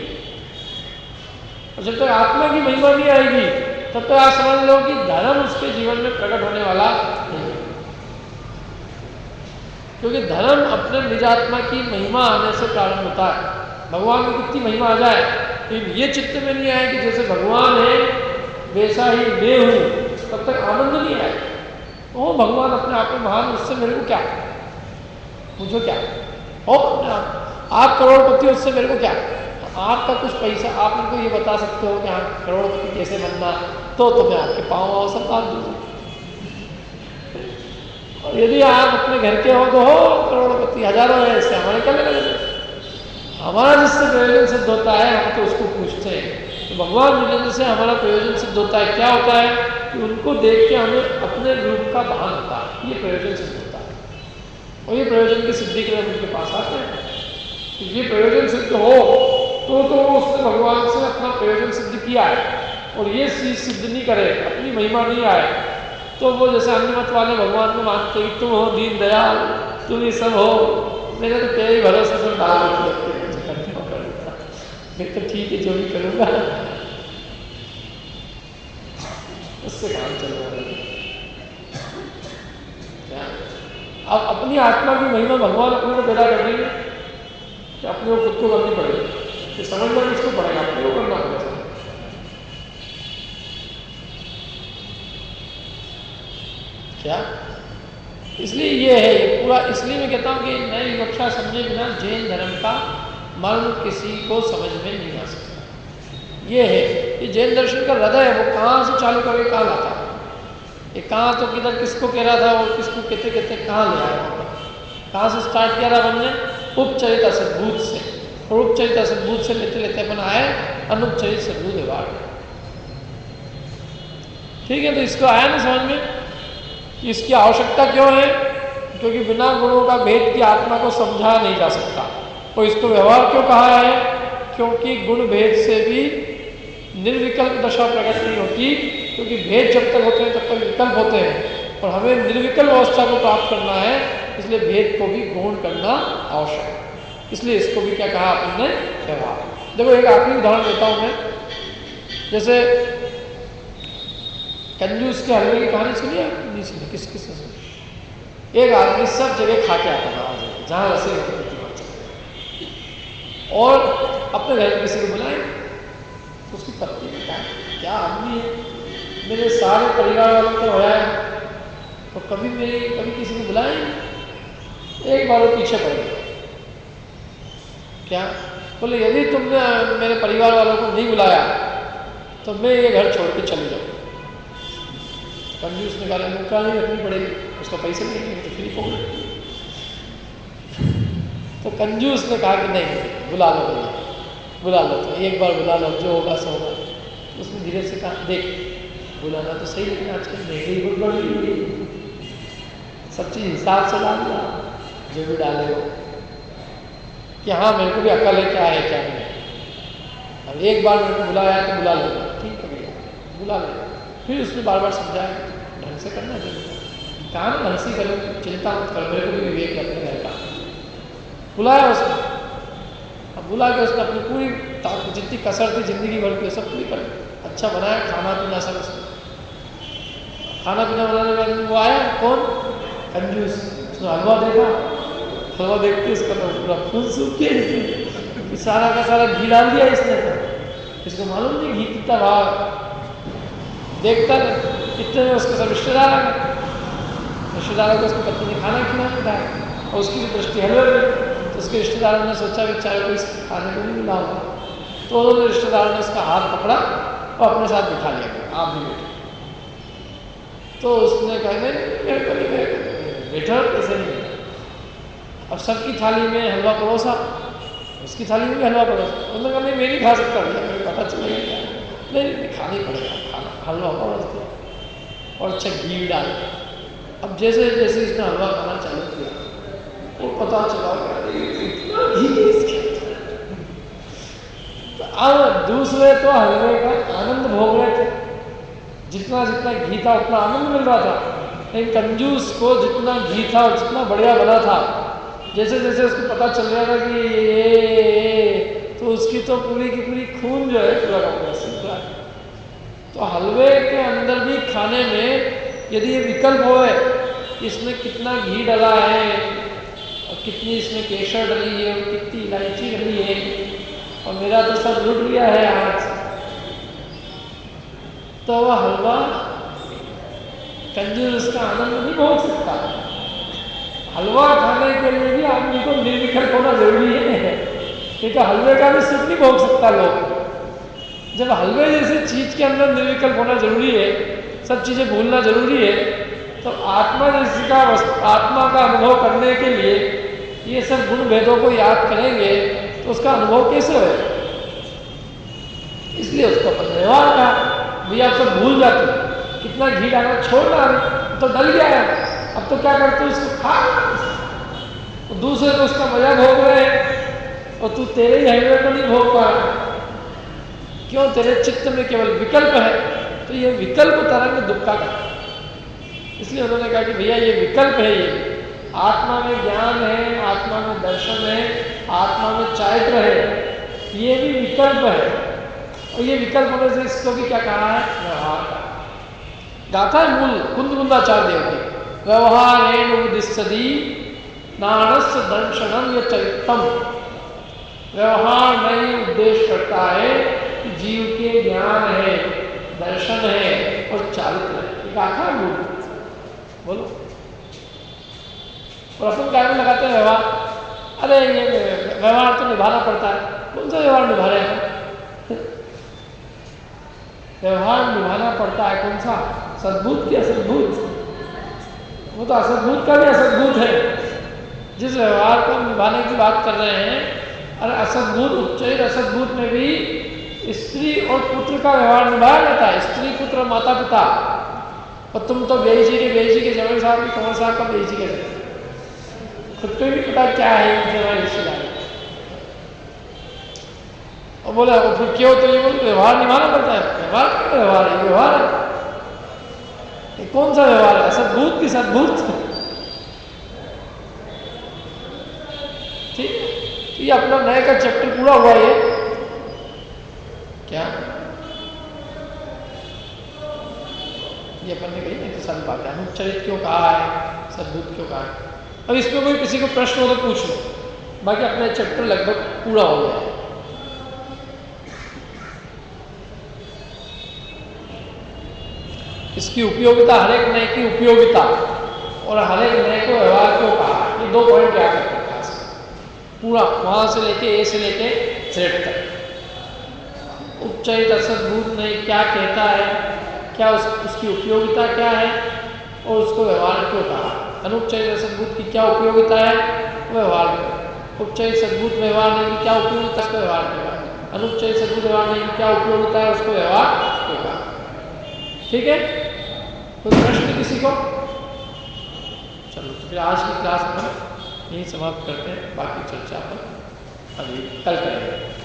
और जब तक आत्मा की महिमा नहीं आएगी तब तक आप समझ लो कि धर्म उसके जीवन में प्रकट होने वाला नहीं है। क्योंकि धर्म अपने निजात्मा की महिमा आने से प्रारंभ होता है। भगवान की कितनी महिमा आ जाए, लेकिन ये चित्त में नहीं आए कि जैसे भगवान है वैसा ही मैं हूँ, तब तक आनंद नहीं आए। ओ भगवान अपने आप में महान, उससे मेरे को क्या, मुझे क्या, ओ आप करोड़पति, उससे मेरे को क्या, आपका कुछ पैसा, आप मेरे को ये बता सकते हो कि हाँ करोड़पति कैसे बनना, तो मैं आपके पाँव अवसर बांध दूँगा। और यदि आप अपने घर के हो तो हो करोड़पति, हजारों है, इससे हमारे क्या लेना, हमारा जिससे प्रयोजन सिद्ध होता है हम तो उसको पूछते हैं। तो भगवान मिलने से हमारा प्रयोजन सिद्ध होता है। क्या होता है कि उनको देख के हमें अपने रूप का भान होता है, ये प्रयोजन सिद्ध होता है। और ये प्रयोजन की सिद्धि के लिए उनके पास आते हैं। तो ये प्रयोजन सिद्ध हो तो उसने भगवान से अपना प्रयोजन सिद्ध किया है, और ये चीज सिद्ध नहीं करे, अपनी महिमा नहीं आए, तो वो जैसे अन्य मत वाले भगवान को मानते कि तुम हो दीन दयाल, तुम ही सब हो, मैंने तो तेरे ही भरोसे से डाल रखी, मैं तो ठीक है जो भी करूँगा, उससे काम चल रहा है। अब अपनी आत्मा की महिमा भगवान अपने को पैदा कर देंगे कि अपने को खुद को करनी पड़ेगी, कि समझना किसको पड़ेगा, अपने को करना पड़ेगा। क्या इसलिए ये है, ये पूरा इसलिए मैं कहता हूँ कि नई विवक्षा समझे बिना जैन धर्म का मर्म किसी को समझ में नहीं आ सकता। ये है कि जैन दर्शन का हृदय है, वो कहाँ से चालू करके कहाँ लाता है, ये कहाँ तो किधर किसको कह रहा था, वो किसको कहते कहते कहाँ ले आया, कहाँ से स्टार्ट किया था हमने, उपचरित सद्भूत से, और उपचरित सद्भूत से लेते लेते अपन आए अनुपचरित सद्भूत व्यवहार। ठीक है, तो इसको आया ना समझ में कि इसकी आवश्यकता क्यों है, क्योंकि बिना गुणों का भेद की आत्मा को समझा नहीं जा सकता। और इसको व्यवहार क्यों कहा है, क्योंकि गुण भेद से भी निर्विकल्प दशा प्रकट नहीं होती, क्योंकि भेद जब तक होते हैं तब तक विकल्प होते हैं, और हमें निर्विकल्प अवस्था को प्राप्त करना है, इसलिए भेद को भी गौण करना आवश्यक है। इसलिए इसको भी क्या कहा अपन ने, व्यवहार। देखो एक आखिरी उदाहरण देता हूँ मैं, जैसे कंजूस के हलवे की कहानी सुनी है, नहीं सुनी, किस किस ने सुनी? एक आदमी सब जगह खा के आता था, जहाँ रसोई होती थी और अपने घर में किसी को बुलाए, तो उसकी पत्नी ने कहा क्या आदमी है, मेरे सारे परिवार वालों को होया है, तो कभी किसी को बुलाए, एक बार वो पीछे पड़ गया। क्या बोले, यदि तुमने मेरे परिवार वालों को नहीं बुलाया तो मैं ये घर छोड़ के चले जाऊँ। कंजूस ने कहा नौकरानी रखनी पड़ेगी, उसका पैसे नहीं तो फ्री हो गए। तो कंजूस ने कहा कि नहीं, बुला लो भैया, बुला लो, तो एक बार बुला लो, जो होगा सो होगा। उसने धीरे से कहा देख बुलाना तो सही, लेकिन आजकल महंगाई बहुत बढ़ गई है, सब चीज़ हिसाब से डालना, जो भी डाले हो कि हाँ मेरे को भी अकल है क्या है क्या नहीं। अब एक बार मेरे को बुलाया तो बुला लेगा, ठीक है भैया बुला लेगा। फिर उसने बार बार समझाया ढंग से करना चाहिए, कहा ना ढंग से करो, चिंता मत करो, मेरे को भी विवेक है अपने घर का। बुलाया उसने, अब बुला के उसने अपनी पूरी जितनी कसर थी जिंदगी भर की सब पूरी कर, अच्छा बनाया, खाना पीना सब उसने। खाना पीना बनाने के बाद वो आया, कौन, कंजूस। उसने हलवा देखा, हलवा देखते उसका तो पूरा फूल सूख के सारा का सारा घी डाल दिया इसने, इसको मालूम नहीं घी कितना भाव, देखता नहीं, इतने में उसके सब रिश्तेदार आ गए, रिश्तेदारों को उसकी पत्नी ने खाना खिलाया था, और उसकी दृष्टि हलवे में, तो उसके रिश्तेदारों ने सोचा कि चाहे कोई खाने को नहीं मिला होगा, तो उन्होंने रिश्तेदारों ने उसका हाथ पकड़ा और अपने साथ बिठा लिया, आप भी बैठे। तो उसने कहा मेरे को नहीं बैठा, कैसे नहीं बैठा। अब सबकी थाली में हलवा परोसा, उसकी थाली में भी हलवा परोसा, उन्होंने कहा नहीं मैं नहीं खा सकता भैया, मेरे पता चलेगा क्या, नहीं खाना ही पड़ेगा, खाना हलवा परोस दिया और अच्छा घी डाल। अब जैसे जैसे इसने हलवा खाना चालू किया, वो पता चला इतना घी इसके। अब दूसरे तो हलवे का आनंद भोग रहे थे, जितना जितना घी था उतना आनंद मिल रहा था, लेकिन कंजूस को जितना घी था जितना बढ़िया बना था, जैसे जैसे उसको पता चल रहा था कि ये तो उसकी तो पूरी की पूरी खून जो है पूरा का पूरा सीख रहा है। तो हलवे के अंदर भी खाने में यदि ये विकल्प हो है, इसमें कितना घी डला है और कितनी इसमें केसर डली है और कितनी इलायची डली है, और मेरा तो सब लुट गया है आज, तो वह हलवा कंजूस उसका आनंद नहीं पहुंच सकता। हलवा खाने के लिए भी आदमी को निर्विकल्प होना जरूरी है, नहीं तो हलवे का भी सुख नहीं भोग सकता लोग। जब हलवे जैसे चीज के अंदर निर्विकल्प होना जरूरी है, सब चीजें भूलना जरूरी है, तो आत्मा जैसी का आत्मा का अनुभव करने के लिए ये सब गुण भेदों को याद करेंगे तो उसका अनुभव कैसे होगा? इसलिए उसको अपन व्यवहार का भैया आप सब भूल जाते, कितना घी डाला छोड़ना तो डल गया है, अब तो क्या करते हो उसको खा, तो दूसरे को उसका मजा भोग रहे हैं और तू तेरे ही हलवे को नहीं भोग पा रहा। क्यों? तेरे चित्त में केवल विकल्प है, तो ये विकल्प तरंग दुख का है। इसलिए उन्होंने कहा कि भैया ये विकल्प है, ये आत्मा में ज्ञान है, आत्मा में दर्शन है, आत्मा में चारित्र है, ये भी विकल्प है, और ये विकल्प होने से इसको भी क्या कहा है? व्यवहार का। गाथा है मूल कुंदकुंदाचार्य देव की, व्यवहारेण उदिष्यति नाणस्य दर्शनम या चरित्रम। व्यवहार नहीं उद्देश्य करता है कि जीव के ज्ञान है, दर्शन है और चारित्र है। गाथा है मूल। बोलो, और अपन क्या लगाते हैं व्यवहार? अरे ये व्यवहार तो निभाना पड़ता है। कौन सा व्यवहार निभा रहे हैं? व्यवहार निभाना पड़ता है कौन सा? सद्भूत की असद्भूत? वो तो असद्भूत का भी असद्भूत है। जिस व्यवहार को निभाने की बात कर रहे हैं, अरे असद्भूत उच्चैर असद्भूत में भी स्त्री और पुत्र का व्यवहार निभाया जाता है। स्त्री, पुत्र, माता पिता। और तुम तो बेईजी के जवान साहब की कमर साहब का बेईजी के खुद को भी पता क्या है रिश्तेदारी। और बोला फिर क्यों? तो ये बोले व्यवहार निभाना पड़ता है। व्यवहार क्या व्यवहार है? व्यवहार है। ये कौन सा व्यवहार है? असद्भूत की सद्भूत? ठीक, तो ये अपना नए का चैप्टर पूरा हुआ ये क्या? ये अपन ने कही ना कि सारी बातें अनुच्चरित क्यों कहा है, सद्भूत क्यों कहा है। अब इसमें कोई किसी को प्रश्न हो तो पूछ लो, बाकी अपना चैप्टर लगभग पूरा हो गया है। इसकी उपयोगिता, हर एक नए की उपयोगिता और हर एक नए को व्यवहार क्यों कहा, ये दो पॉइंट क्या करते हैं पूरा वहां से लेके ए से लेके जेड तक। उपचरित असद्भूत नए क्या कहता है, क्या उसकी उपयोगिता क्या है और उसको व्यवहार क्यों कहा। अनुपचरित असद्भूत की क्या उपयोगिता है, व्यवहार क्यों। उपचरित सद्भूत व्यवहार नहीं की क्या उपयोगिता, उसको व्यवहार क्यों। अनुपचरित सद्भूत व्यवहार नहीं की क्या उपयोगिता है, उसको व्यवहार क्यों कहा। ठीक है, कोई प्रश्न किसी को? चलो तो फिर आज की क्लास में यही समाप्त करते हैं, बाकी चर्चा अपन अभी कल करेंगे।